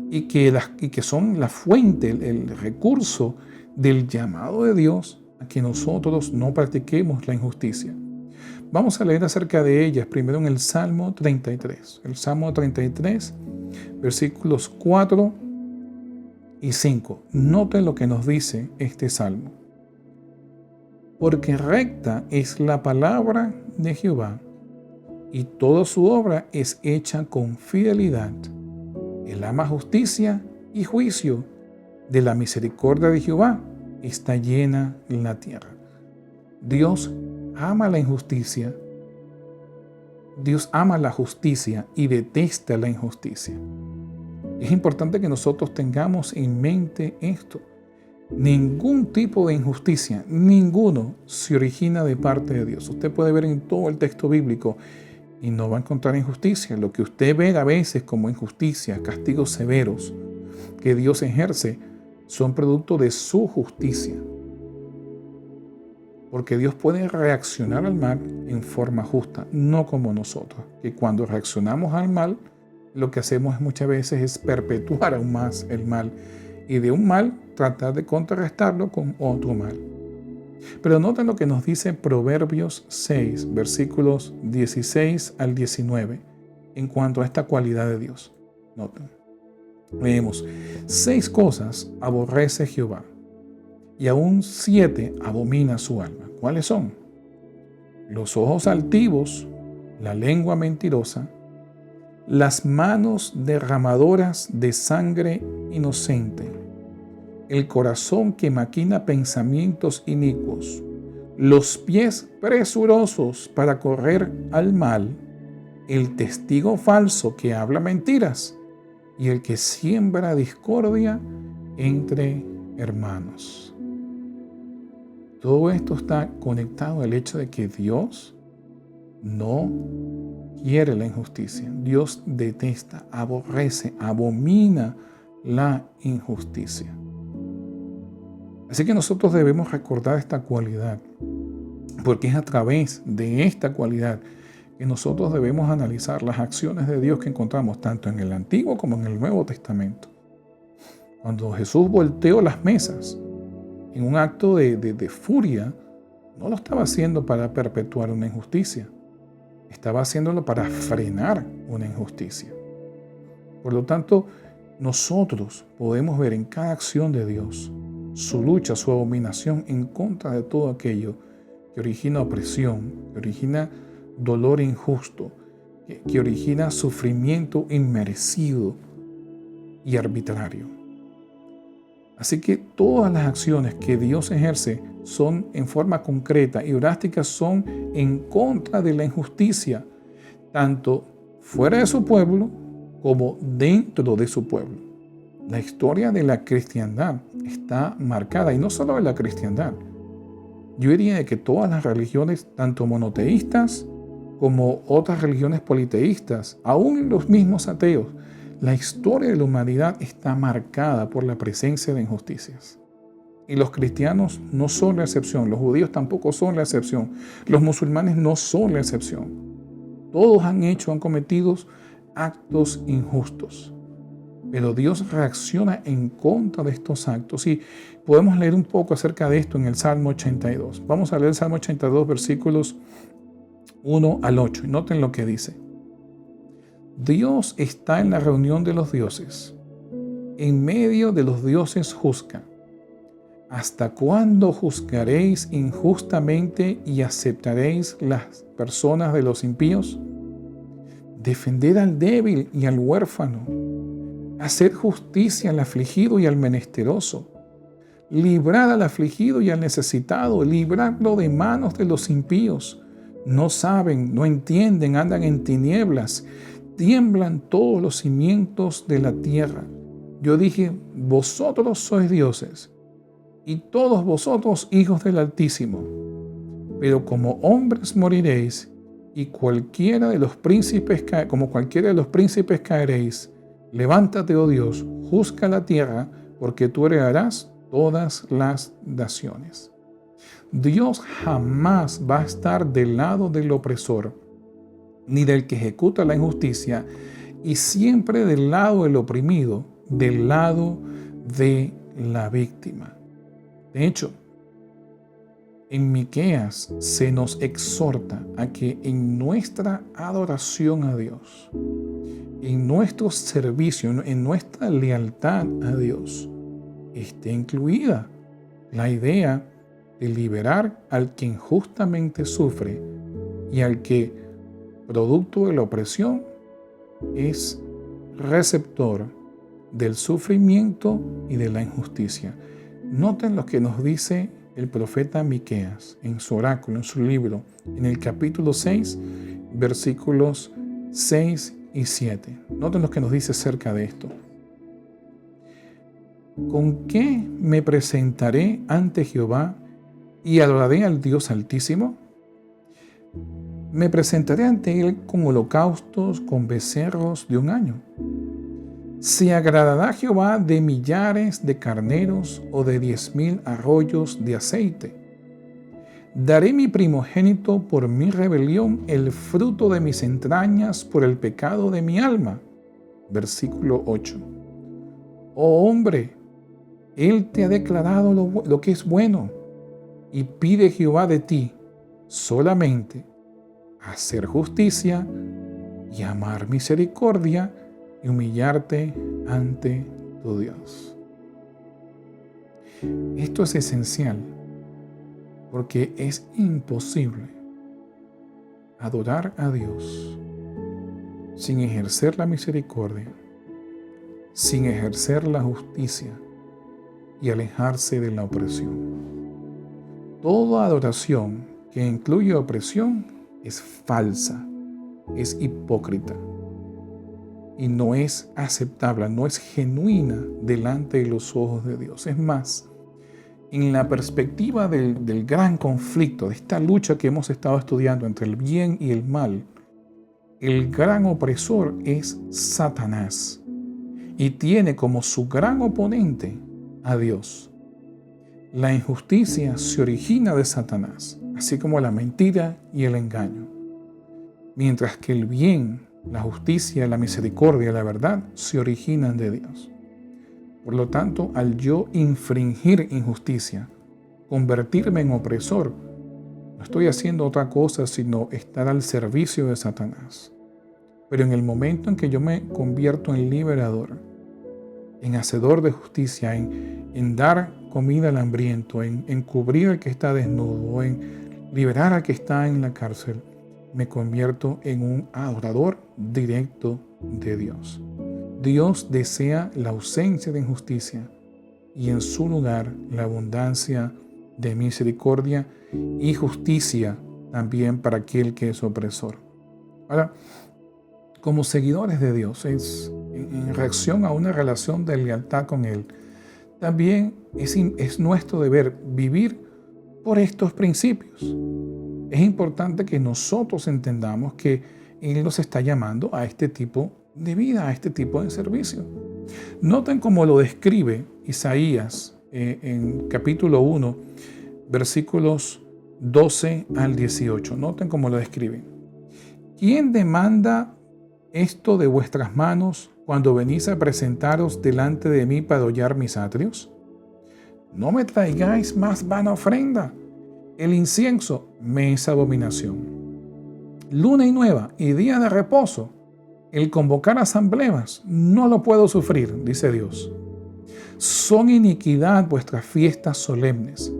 y que son la fuente, el recurso del llamado de Dios a que nosotros no practiquemos la injusticia. Vamos a leer acerca de ellas primero en el Salmo 33. El Salmo 33, versículos 4 y 5. Noten lo que nos dice este Salmo. Porque recta es la palabra de Jehová, y toda su obra es hecha con fidelidad. Él ama justicia y juicio. De la misericordia de Jehová está llena la tierra. Dios ama la injusticia. Dios ama la justicia y detesta la injusticia. Es importante que nosotros tengamos en mente esto. Ningún tipo de injusticia, ninguno, se origina de parte de Dios. Usted puede ver en todo el texto bíblico y no va a encontrar injusticia. Lo que usted ve a veces como injusticia, castigos severos que Dios ejerce, son producto de su justicia. Porque Dios puede reaccionar al mal en forma justa, no como nosotros, que cuando reaccionamos al mal, lo que hacemos muchas veces es perpetuar aún más el mal, y de un mal tratar de contrarrestarlo con otro mal. Pero noten lo que nos dice Proverbios 6, versículos 16 al 19, en cuanto a esta cualidad de Dios. Noten. Leemos: 6 cosas aborrece Jehová, y aún 7 abomina su alma. ¿Cuáles son? Los ojos altivos, la lengua mentirosa, las manos derramadoras de sangre inocente, el corazón que maquina pensamientos inicuos, los pies presurosos para correr al mal, el testigo falso que habla mentiras y el que siembra discordia entre hermanos. Todo esto está conectado al hecho de que Dios no quiere la injusticia. Dios detesta, aborrece, abomina la injusticia. Así que nosotros debemos recordar esta cualidad, porque es a través de esta cualidad que nosotros debemos analizar las acciones de Dios que encontramos tanto en el Antiguo como en el Nuevo Testamento. Cuando Jesús volteó las mesas en un acto de furia, no lo estaba haciendo para perpetuar una injusticia, estaba haciéndolo para frenar una injusticia. Por lo tanto, nosotros podemos ver en cada acción de Dios su lucha, su abominación en contra de todo aquello que origina opresión, que origina dolor injusto, que origina sufrimiento inmerecido y arbitrario. Así que todas las acciones que Dios ejerce son en forma concreta y drástica, son en contra de la injusticia, tanto fuera de su pueblo como dentro de su pueblo. La historia de la cristiandad está marcada, y no solo de la cristiandad. Yo diría de que todas las religiones, tanto monoteístas como otras religiones politeístas, aún los mismos ateos, la historia de la humanidad está marcada por la presencia de injusticias. Y los cristianos no son la excepción, los judíos tampoco son la excepción, los musulmanes no son la excepción. Todos han cometido actos injustos. Pero Dios reacciona en contra de estos actos. Y podemos leer un poco acerca de esto en el Salmo 82. Vamos a leer el Salmo 82, versículos 1 al 8. Y noten lo que dice. Dios está en la reunión de los dioses. En medio de los dioses juzga. ¿Hasta cuándo juzgaréis injustamente y aceptaréis las personas de los impíos? Defended al débil y al huérfano. Haced justicia al afligido y al menesteroso. Librad al afligido y al necesitado. Libradlo de manos de los impíos. No saben, no entienden, andan en tinieblas. Tiemblan todos los cimientos de la tierra. Yo dije, vosotros sois dioses, y todos vosotros hijos del Altísimo. Pero como hombres moriréis, y como cualquiera de los príncipes caeréis. Levántate, oh Dios, juzga la tierra, porque tú heredarás todas las naciones. Dios jamás va a estar del lado del opresor, ni del que ejecuta la injusticia, y siempre del lado del oprimido, del lado de la víctima. De hecho, en Miqueas se nos exhorta a que en nuestra adoración a Dios, en nuestro servicio, en nuestra lealtad a Dios, esté incluida la idea de liberar al que injustamente sufre y al que, producto de la opresión, es receptor del sufrimiento y de la injusticia. Noten lo que nos dice el profeta Miqueas en su oráculo, en su libro, en el capítulo 6, versículos 6 y 7. Noten lo que nos dice acerca de esto. ¿Con qué me presentaré ante Jehová y adoraré al Dios Altísimo? Me presentaré ante Él con holocaustos, con becerros de un año. ¿Se agradará Jehová de millares de carneros o de 10,000 arroyos de aceite? Daré mi primogénito por mi rebelión, el fruto de mis entrañas por el pecado de mi alma. Versículo 8. Oh hombre, Él te ha declarado lo que es bueno, y pide Jehová de ti solamente hacer justicia y amar misericordia y humillarte ante tu Dios. Esto es esencial porque es imposible adorar a Dios sin ejercer la misericordia, sin ejercer la justicia y alejarse de la opresión. Toda adoración que incluye opresión es falsa, es hipócrita y no es aceptable, no es genuina delante de los ojos de Dios. Es más, en la perspectiva del gran conflicto, de esta lucha que hemos estado estudiando entre el bien y el mal, el gran opresor es Satanás y tiene como su gran oponente a Dios. La injusticia se origina de Satanás, así como la mentira y el engaño, mientras que el bien, la justicia, la misericordia y la verdad se originan de Dios. Por lo tanto, al yo infringir injusticia, convertirme en opresor, no estoy haciendo otra cosa sino estar al servicio de Satanás. Pero en el momento en que yo me convierto en liberador, en hacedor de justicia, en dar comida al hambriento, en cubrir al que está desnudo, en liberar al que está en la cárcel, me convierto en un adorador directo de Dios. Dios desea la ausencia de injusticia y en su lugar la abundancia de misericordia y justicia también para aquel que es opresor. Ahora, como seguidores de Dios, en reacción a una relación de lealtad con Él, también es nuestro deber vivir por estos principios. Es importante que nosotros entendamos que Él nos está llamando a este tipo de vida, a este tipo de servicio. Noten cómo lo describe Isaías en capítulo 1, versículos 12 al 18. Noten cómo lo describe. ¿Quién demanda esto de vuestras manos cuando venís a presentaros delante de mí para hollar mis atrios? No me traigáis más vana ofrenda. El incienso me es abominación. Luna y nueva y día de reposo, el convocar asambleas, no lo puedo sufrir, dice Dios. Son iniquidad vuestras fiestas solemnes.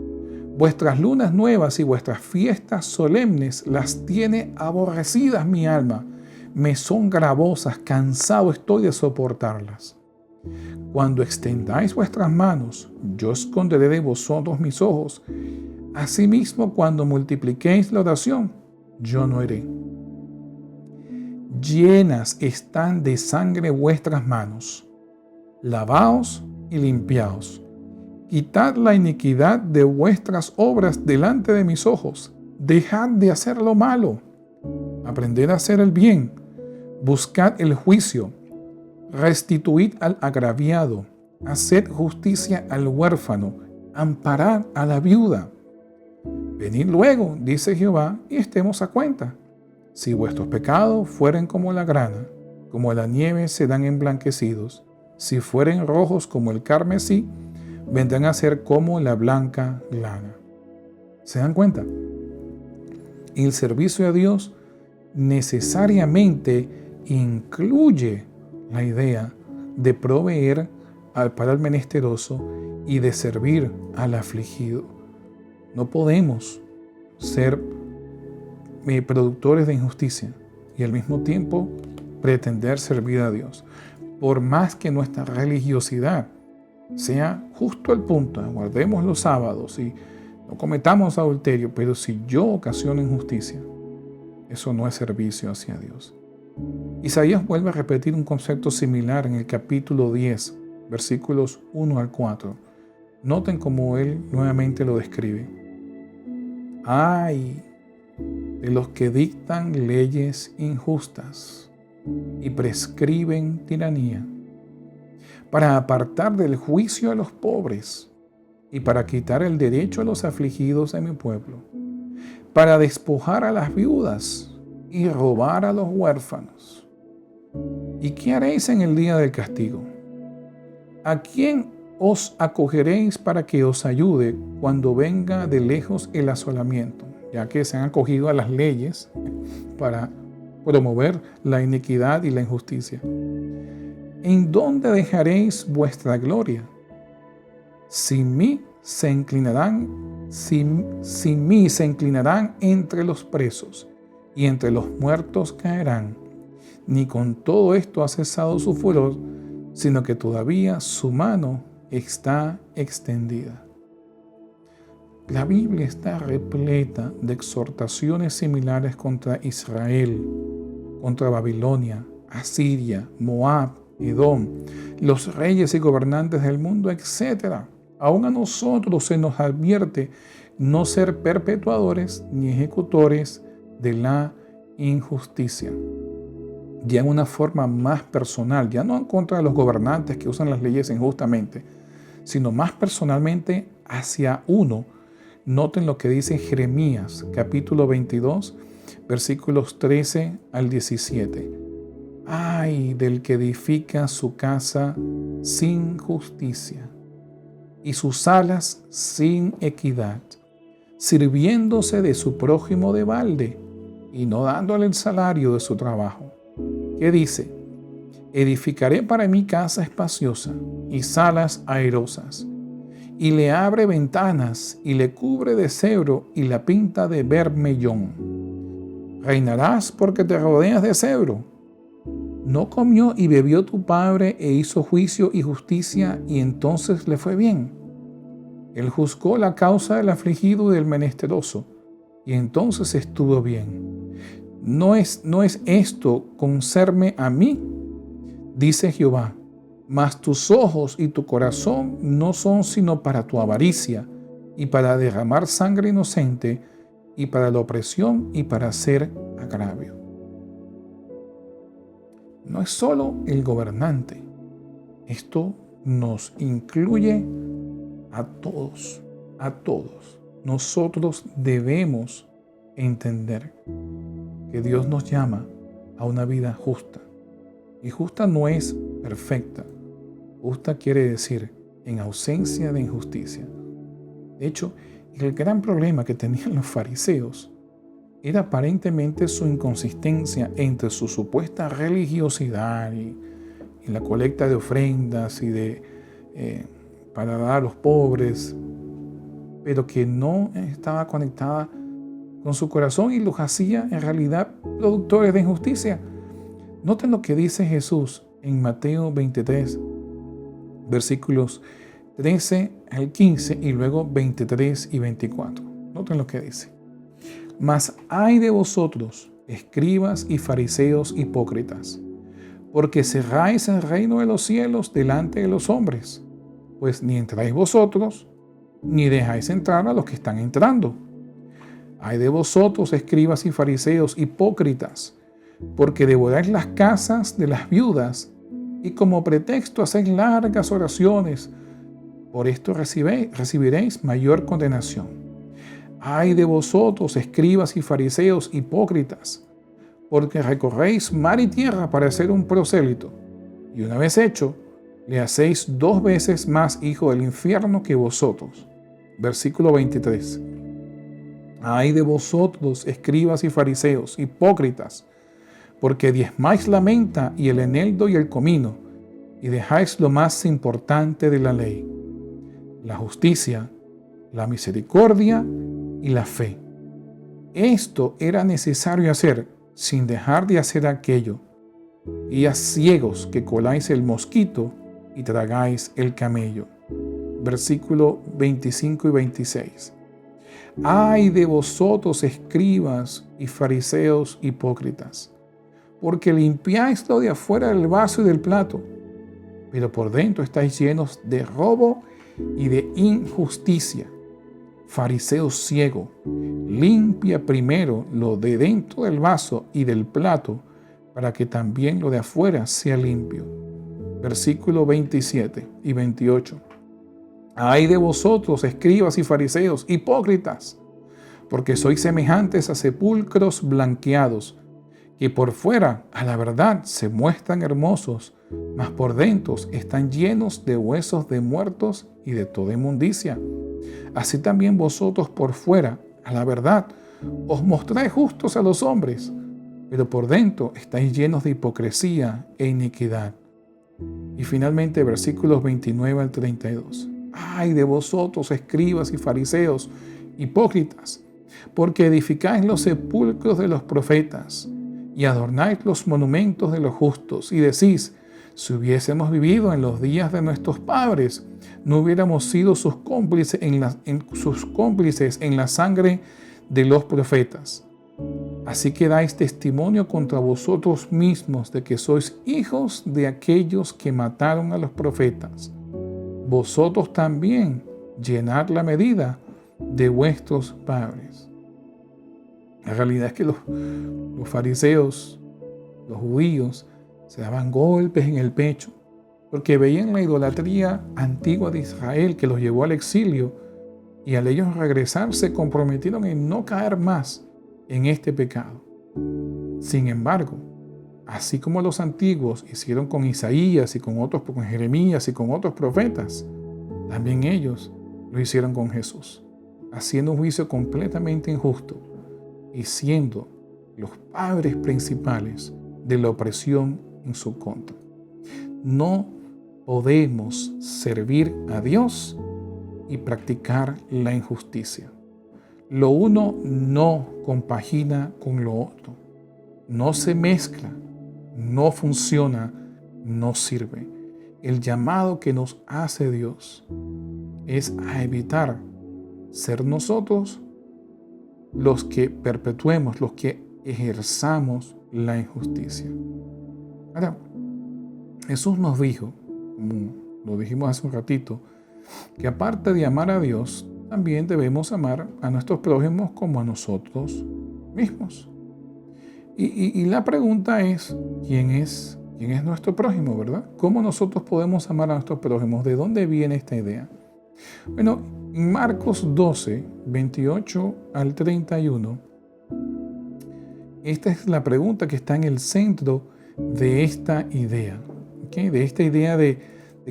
Vuestras lunas nuevas y vuestras fiestas solemnes las tiene aborrecidas mi alma. Me son gravosas, cansado estoy de soportarlas. Cuando extendáis vuestras manos, yo esconderé de vosotros mis ojos. Asimismo, cuando multipliquéis la oración, yo no iré. Llenas están de sangre vuestras manos. Lavaos y limpiaos. Quitad la iniquidad de vuestras obras delante de mis ojos. Dejad de hacer lo malo. Aprended a hacer el bien. Buscad el juicio. Restituid al agraviado. Haced justicia al huérfano. Amparad a la viuda. Venid luego, dice Jehová, y estemos a cuenta. Si vuestros pecados fueren como la grana, como la nieve serán emblanquecidos. Si fueren rojos como el carmesí, vendrán a ser como la blanca lana. ¿Se dan cuenta? El servicio a Dios necesariamente incluye la idea de proveer para el menesteroso y de servir al afligido. No podemos ser productores de injusticia y al mismo tiempo pretender servir a Dios. Por más que nuestra religiosidad sea justo al punto, guardemos los sábados y no cometamos adulterio, pero si yo ocasiono injusticia, eso no es servicio hacia Dios. Isaías vuelve a repetir un concepto similar en el capítulo 10, versículos 1 al 4. Noten cómo él nuevamente lo describe. ¡Ay! De los que dictan leyes injustas y prescriben tiranía, para apartar del juicio a los pobres y para quitar el derecho a los afligidos de mi pueblo, para despojar a las viudas y robar a los huérfanos. ¿Y qué haréis en el día del castigo? ¿A quién os acogeréis para que os ayude cuando venga de lejos el asolamiento? Ya que se han acogido a las leyes para promover la iniquidad y la injusticia. ¿En dónde dejaréis vuestra gloria? Sin mí se inclinarán entre los presos y entre los muertos caerán. Ni con todo esto ha cesado su furor, sino que todavía su mano está extendida. La Biblia está repleta de exhortaciones similares contra Israel, contra Babilonia, Asiria, Moab, Edom, los reyes y gobernantes del mundo, etc. Aún a nosotros se nos advierte no ser perpetuadores ni ejecutores de la injusticia. ya en una forma más personal, ya no en contra de los gobernantes que usan las leyes injustamente, sino más personalmente hacia uno. Noten lo que dice Jeremías, capítulo 22, versículos 13 al 17. Ay del que edifica su casa sin justicia y sus alas sin equidad, sirviéndose de su prójimo de balde y no dándole el salario de su trabajo. ¿Qué dice? Edificaré para mí casa espaciosa y salas airosas, y le abre ventanas y le cubre de cedro y la pinta de bermellón. Reinarás porque te rodeas de cedro. ¿No comió y bebió tu padre e hizo juicio y justicia y entonces le fue bien? Él juzgó la causa del afligido y del menesteroso y entonces estuvo bien. ¿No es esto conocerme a mí? Dice Jehová, mas tus ojos y tu corazón no son sino para tu avaricia y para derramar sangre inocente y para la opresión y para hacer agravio. No es solo el gobernante, esto nos incluye a todos, a todos. Nosotros debemos entender que Dios nos llama a una vida justa. Y justa no es perfecta. Justa quiere decir en ausencia de injusticia. De hecho, el gran problema que tenían los fariseos era aparentemente su inconsistencia entre su supuesta religiosidad y la colecta de ofrendas y para dar a los pobres, pero que no estaba conectada con su corazón y los hacía en realidad productores de injusticia. Noten lo que dice Jesús en Mateo 23, versículos 13 al 15 y luego 23 y 24. Noten lo que dice. Mas ay de vosotros, escribas y fariseos hipócritas, porque cerráis el reino de los cielos delante de los hombres, pues ni entráis vosotros, ni dejáis entrar a los que están entrando. Ay de vosotros, escribas y fariseos hipócritas, porque devoráis las casas de las viudas y como pretexto hacéis largas oraciones. Por esto recibiréis mayor condenación. Ay de vosotros, escribas y fariseos hipócritas, porque recorréis mar y tierra para ser un prosélito, y una vez hecho, le hacéis 2 veces más hijo del infierno que vosotros. Versículo 23. Ay de vosotros, escribas y fariseos hipócritas, porque diezmáis la menta y el eneldo y el comino, y dejáis lo más importante de la ley, la justicia, la misericordia y la fe. Esto era necesario hacer sin dejar de hacer aquello. Y a ciegos que coláis el mosquito y tragáis el camello. Versículo 25 y 26. Ay de vosotros, escribas y fariseos hipócritas, porque limpiáis lo de afuera del vaso y del plato, pero por dentro estáis llenos de robo y de injusticia. Fariseo ciego, limpia primero lo de dentro del vaso y del plato, para que también lo de afuera sea limpio. Versículo 27 y 28. Ay de vosotros, escribas y fariseos hipócritas, porque sois semejantes a sepulcros blanqueados, que por fuera, a la verdad, se muestran hermosos, mas por dentro están llenos de huesos de muertos y de toda inmundicia. Así también vosotros por fuera, a la verdad, os mostráis justos a los hombres, pero por dentro estáis llenos de hipocresía e iniquidad. Y finalmente, versículos 29 al 32. Ay de vosotros, escribas y fariseos, hipócritas, porque edificáis los sepulcros de los profetas y adornáis los monumentos de los justos, y decís, si hubiésemos vivido en los días de nuestros padres, no hubiéramos sido sus cómplices en la sangre de los profetas. Así que dais testimonio contra vosotros mismos de que sois hijos de aquellos que mataron a los profetas. Vosotros también llenad la medida de vuestros padres. La realidad es que los fariseos los judíos se daban golpes en el pecho porque veían la idolatría antigua de Israel que los llevó al exilio, y al ellos regresar se comprometieron en no caer más en este pecado. Sin embargo, así como los antiguos hicieron con Isaías y con Jeremías y con otros profetas, también ellos lo hicieron con Jesús, haciendo un juicio completamente injusto y siendo los padres principales de la opresión en su contra. No podemos servir a Dios y practicar la injusticia. Lo uno no compagina con lo otro. No se mezcla, no funciona, no sirve. El llamado que nos hace Dios es a evitar ser nosotros los que perpetuemos, los que ejerzamos la injusticia. Ahora, Jesús nos dijo, como lo dijimos hace un ratito, que aparte de amar a Dios, también debemos amar a nuestros prójimos como a nosotros mismos. Y la pregunta es, ¿quién es nuestro prójimo, verdad? ¿Cómo nosotros podemos amar a nuestros prójimos? ¿De dónde viene esta idea? Bueno, en Marcos 12, 28 al 31, esta es la pregunta que está en el centro de esta idea, ¿okay? De esta idea de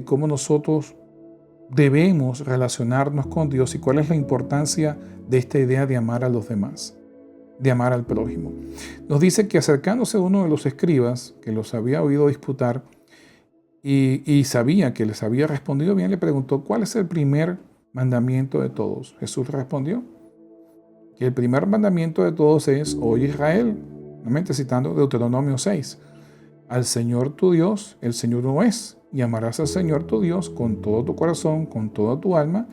cómo nosotros debemos relacionarnos con Dios y cuál es la importancia de esta idea de amar a los demás, de amar al prójimo. Nos dice que acercándose a uno de los escribas que los había oído disputar y sabía que les había respondido bien, le preguntó: ¿cuál es el primer mandamiento de todos? Jesús respondió que el primer mandamiento de todos es: oye Israel, nuevamente citando Deuteronomio 6, al Señor tu Dios, el Señor uno es, y amarás al Señor tu Dios con todo tu corazón, con toda tu alma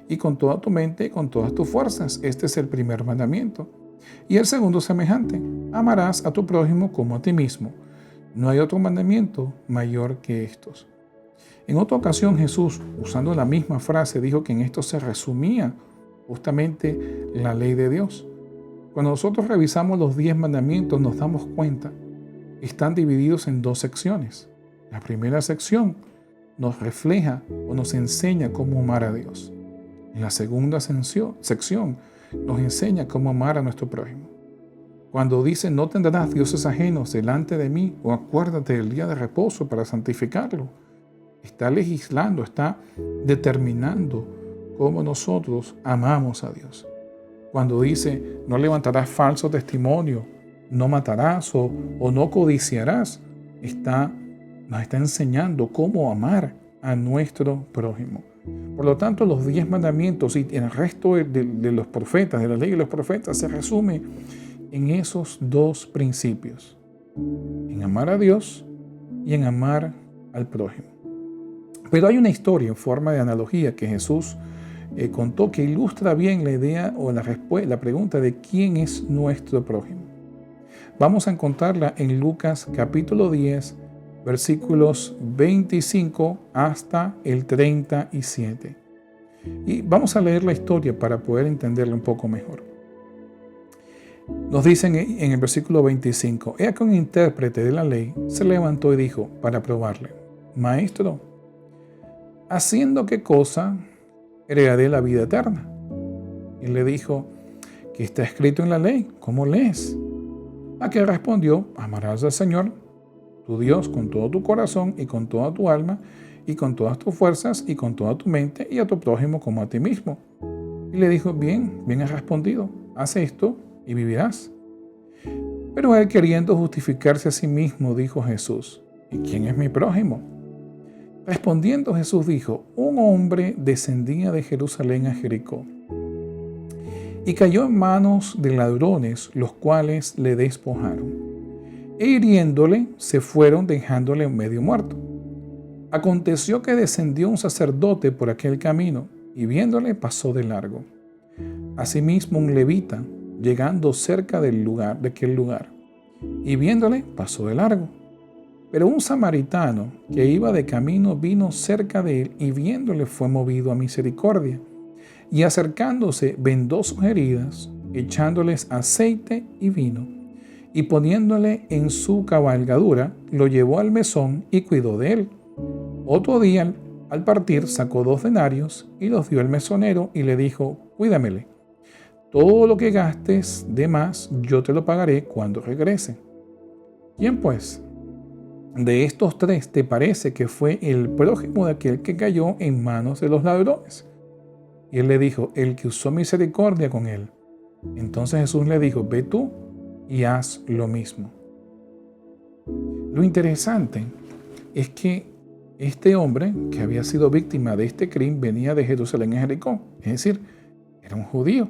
y con toda tu mente y con todas tus fuerzas. Este es el primer mandamiento. Y el segundo semejante: amarás a tu prójimo como a ti mismo. No hay otro mandamiento mayor que estos. En otra ocasión Jesús, usando la misma frase, dijo que en esto se resumía justamente la ley de Dios. Cuando nosotros revisamos los 10 mandamientos nos damos cuenta que están divididos en 2 secciones. La primera sección nos refleja o nos enseña cómo amar a Dios. En la segunda sección nos enseña cómo amar a nuestro prójimo. Cuando dice: no tendrás dioses ajenos delante de mí, o acuérdate del día de reposo para santificarlo, está legislando, está determinando cómo nosotros amamos a Dios. Cuando dice: no levantarás falso testimonio, no matarás o no codiciarás, nos está enseñando cómo amar a nuestro prójimo. Por lo tanto, los 10 mandamientos y el resto de los profetas, de la ley de los profetas, se resume en esos 2 principios: en amar a Dios y en amar al prójimo. Pero hay una historia en forma de analogía que Jesús contó que ilustra bien la idea o la pregunta de quién es nuestro prójimo. Vamos a encontrarla en Lucas capítulo 10, versículos 25 hasta el 37. Y vamos a leer la historia para poder entenderla un poco mejor. Nos dicen en el versículo 25: he aquí un intérprete de la ley se levantó y dijo para probarle: Maestro, ¿haciendo qué cosa heredaré la vida eterna? Y le dijo: ¿qué está escrito en la ley? ¿Cómo lees? A que respondió: amarás al Señor tu Dios con todo tu corazón y con toda tu alma y con todas tus fuerzas y con toda tu mente, y a tu prójimo como a ti mismo. Y le dijo: bien has respondido, haz esto y vivirás. Pero él, queriendo justificarse a sí mismo, dijo Jesús: ¿y quién es mi prójimo? Respondiendo Jesús dijo: un hombre descendía de Jerusalén a Jericó y cayó en manos de ladrones, los cuales le despojaron, e hiriéndole se fueron, dejándole medio muerto. Aconteció que descendió un sacerdote por aquel camino, y viéndole pasó de largo. Asimismo un levita, llegando cerca de aquel lugar, y viéndole pasó de largo. Pero un samaritano que iba de camino vino cerca de él, y viéndole fue movido a misericordia, y acercándose vendó sus heridas, echándoles aceite y vino, y poniéndole en su cabalgadura, lo llevó al mesón y cuidó de él. Otro día, al partir, sacó 2 denarios y los dio al mesonero y le dijo: cuídamele. Todo lo que gastes de más, yo te lo pagaré cuando regrese. ¿Quién pues de estos 3 te parece que fue el prójimo de aquel que cayó en manos de los ladrones? Y él le dijo: el que usó misericordia con él. Entonces Jesús le dijo: ve tú y haz lo mismo. Lo interesante es que este hombre que había sido víctima de este crimen venía de Jerusalén a Jericó, es decir, era un judío.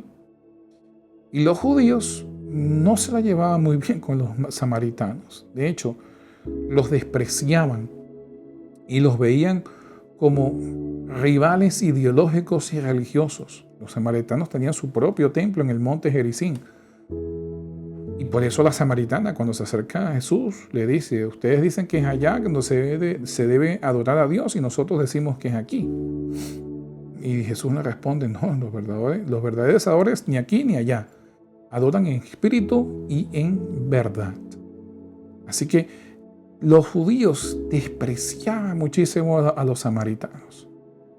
Y los judíos no se la llevaban muy bien con los samaritanos. De hecho, los despreciaban y los veían como rivales ideológicos y religiosos. Los samaritanos tenían su propio templo en el monte Gerizim. Y por eso la samaritana, cuando se acerca a Jesús, le dice: ustedes dicen que es allá donde se debe adorar a Dios y nosotros decimos que es aquí. Y Jesús le responde: no, los verdaderos adoradores ni aquí ni allá. Adoran en espíritu y en verdad. Así que los judíos despreciaban muchísimo a los samaritanos.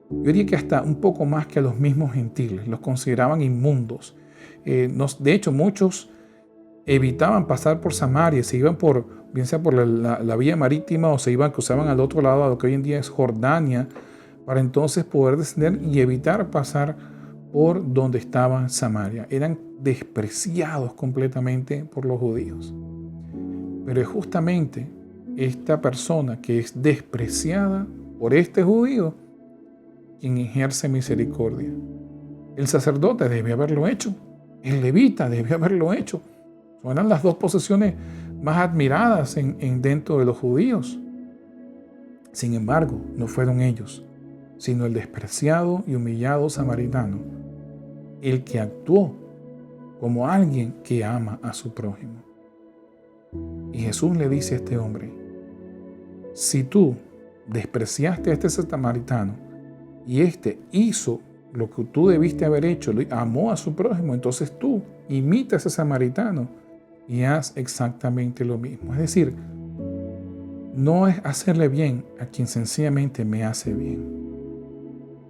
Yo diría que hasta un poco más que a los mismos gentiles. Los consideraban inmundos. De hecho, muchos evitaban pasar por Samaria, se iban bien sea por la vía marítima o se cruzaban al otro lado, a lo que hoy en día es Jordania, para entonces poder descender y evitar pasar por donde estaba Samaria. Eran despreciados completamente por los judíos. Pero es justamente esta persona que es despreciada por este judío quien ejerce misericordia. El sacerdote debe haberlo hecho. El levita debe haberlo hecho. Eran las 2 posiciones más admiradas dentro de los judíos. Sin embargo, no fueron ellos, sino el despreciado y humillado samaritano, el que actuó como alguien que ama a su prójimo. Y Jesús le dice a este hombre: si tú despreciaste a este samaritano y este hizo lo que tú debiste haber hecho, amó a su prójimo, entonces tú imita a ese samaritano y haz exactamente lo mismo. Es decir, no es hacerle bien a quien sencillamente me hace bien.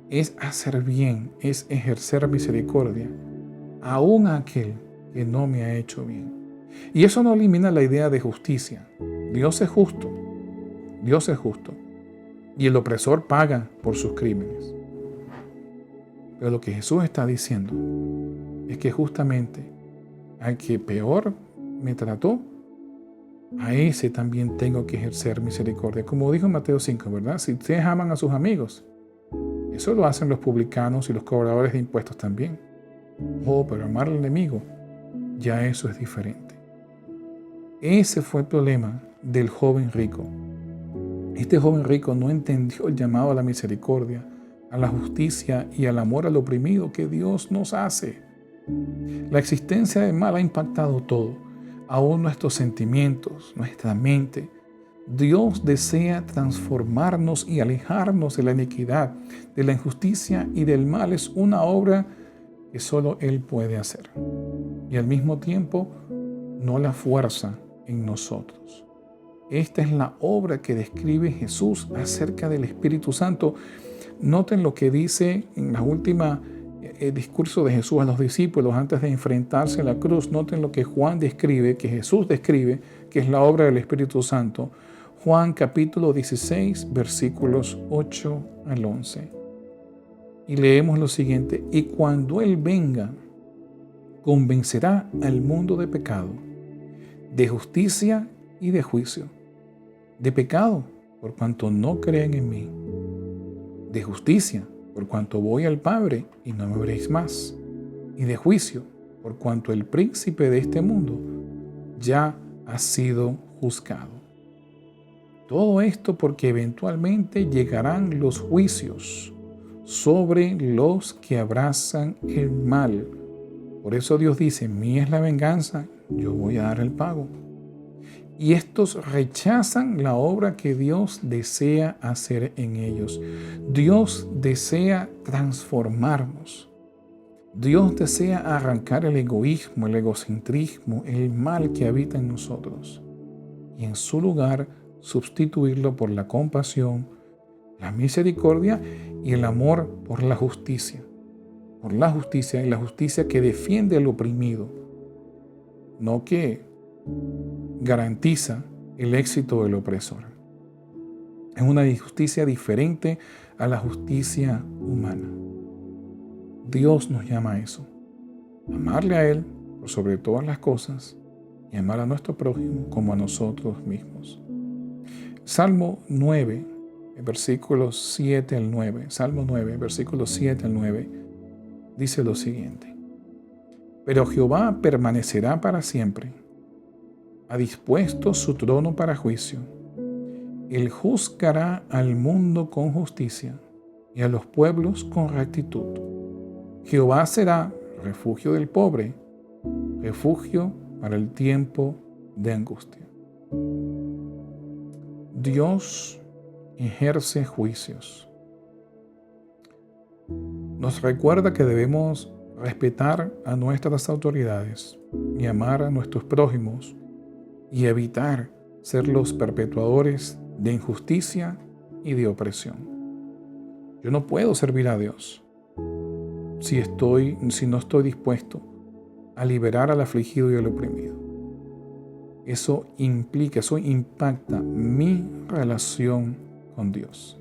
Es hacer bien, es ejercer misericordia aún a aquel que no me ha hecho bien. Y eso no elimina la idea de justicia. Dios es justo. Dios es justo. Y el opresor paga por sus crímenes. Pero lo que Jesús está diciendo es que justamente al que peor me trató, a ese también tengo que ejercer misericordia. Como dijo Mateo 5, ¿verdad? Si ustedes aman a sus amigos, eso lo hacen los publicanos y los cobradores de impuestos también. Pero amar al enemigo, ya eso es diferente. Ese fue el problema del joven rico. Este joven rico no entendió el llamado a la misericordia, a la justicia y al amor al oprimido que Dios nos hace. La existencia del mal ha impactado todo, aún nuestros sentimientos, nuestra mente. Dios desea transformarnos y alejarnos de la iniquidad, de la injusticia y del mal. Es una obra que solo Él puede hacer. Y al mismo tiempo, no la fuerza en nosotros. Esta es la obra que describe Jesús acerca del Espíritu Santo. Noten lo que dice en la última discurso de Jesús a los discípulos antes de enfrentarse a la cruz. Noten lo que Juan describe, que Jesús describe, que es la obra del Espíritu Santo. Juan capítulo 16, versículos 8 al 11. Y leemos lo siguiente: y cuando Él venga, convencerá al mundo de pecado, de justicia y de juicio. De pecado, por cuanto no creen en mí. De justicia, por cuanto voy al Padre y no me veréis más. Y de juicio, por cuanto el príncipe de este mundo ya ha sido juzgado. Todo esto porque eventualmente llegarán los juicios sobre los que abrazan el mal. Por eso Dios dice: mía es la venganza, yo voy a dar el pago. Y estos rechazan la obra que Dios desea hacer en ellos. Dios desea transformarnos. Dios desea arrancar el egoísmo, el egocentrismo, el mal que habita en nosotros y en su lugar sustituirlo por la compasión, la misericordia y el amor por la justicia. Por la justicia y la justicia que defiende al oprimido, no que garantiza el éxito del opresor. Es una justicia diferente a la justicia humana. Dios nos llama a eso. Amarle a Él por sobre todas las cosas y amar a nuestro prójimo como a nosotros mismos. Salmo 9, versículos 7 al 9. Salmo 9, versículos 7 al 9, dice lo siguiente. Pero Jehová permanecerá para siempre. Ha dispuesto su trono para juicio. Él juzgará al mundo con justicia y a los pueblos con rectitud. Jehová será refugio del pobre, refugio para el tiempo de angustia. Dios ejerce juicios. Nos recuerda que debemos respetar a nuestras autoridades y amar a nuestros prójimos y evitar ser los perpetuadores de injusticia y de opresión. Yo no puedo servir a Dios si no estoy dispuesto a liberar al afligido y al oprimido. Eso impacta mi relación con Dios.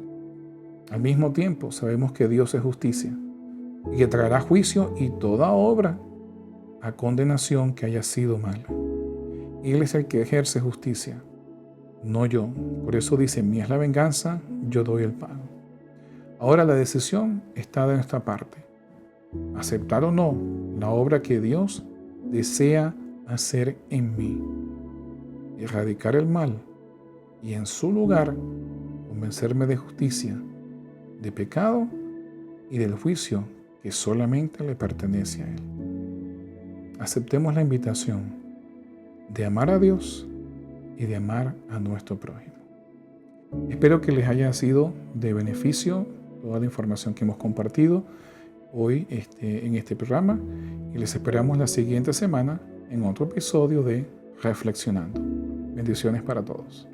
Al mismo tiempo, sabemos que Dios es justicia y que traerá juicio y toda obra a condenación que haya sido mala. Él es el que ejerce justicia, no yo. Por eso dice, mía es la venganza, yo doy el pago. Ahora la decisión está de nuestra parte. Aceptar o no la obra que Dios desea hacer en mí. Erradicar el mal y en su lugar convencerme de justicia, de pecado y del juicio que solamente le pertenece a Él. Aceptemos la invitación de amar a Dios y de amar a nuestro prójimo. Espero que les haya sido de beneficio toda la información que hemos compartido hoy en este programa y les esperamos la siguiente semana en otro episodio de Reflexionando. Bendiciones para todos.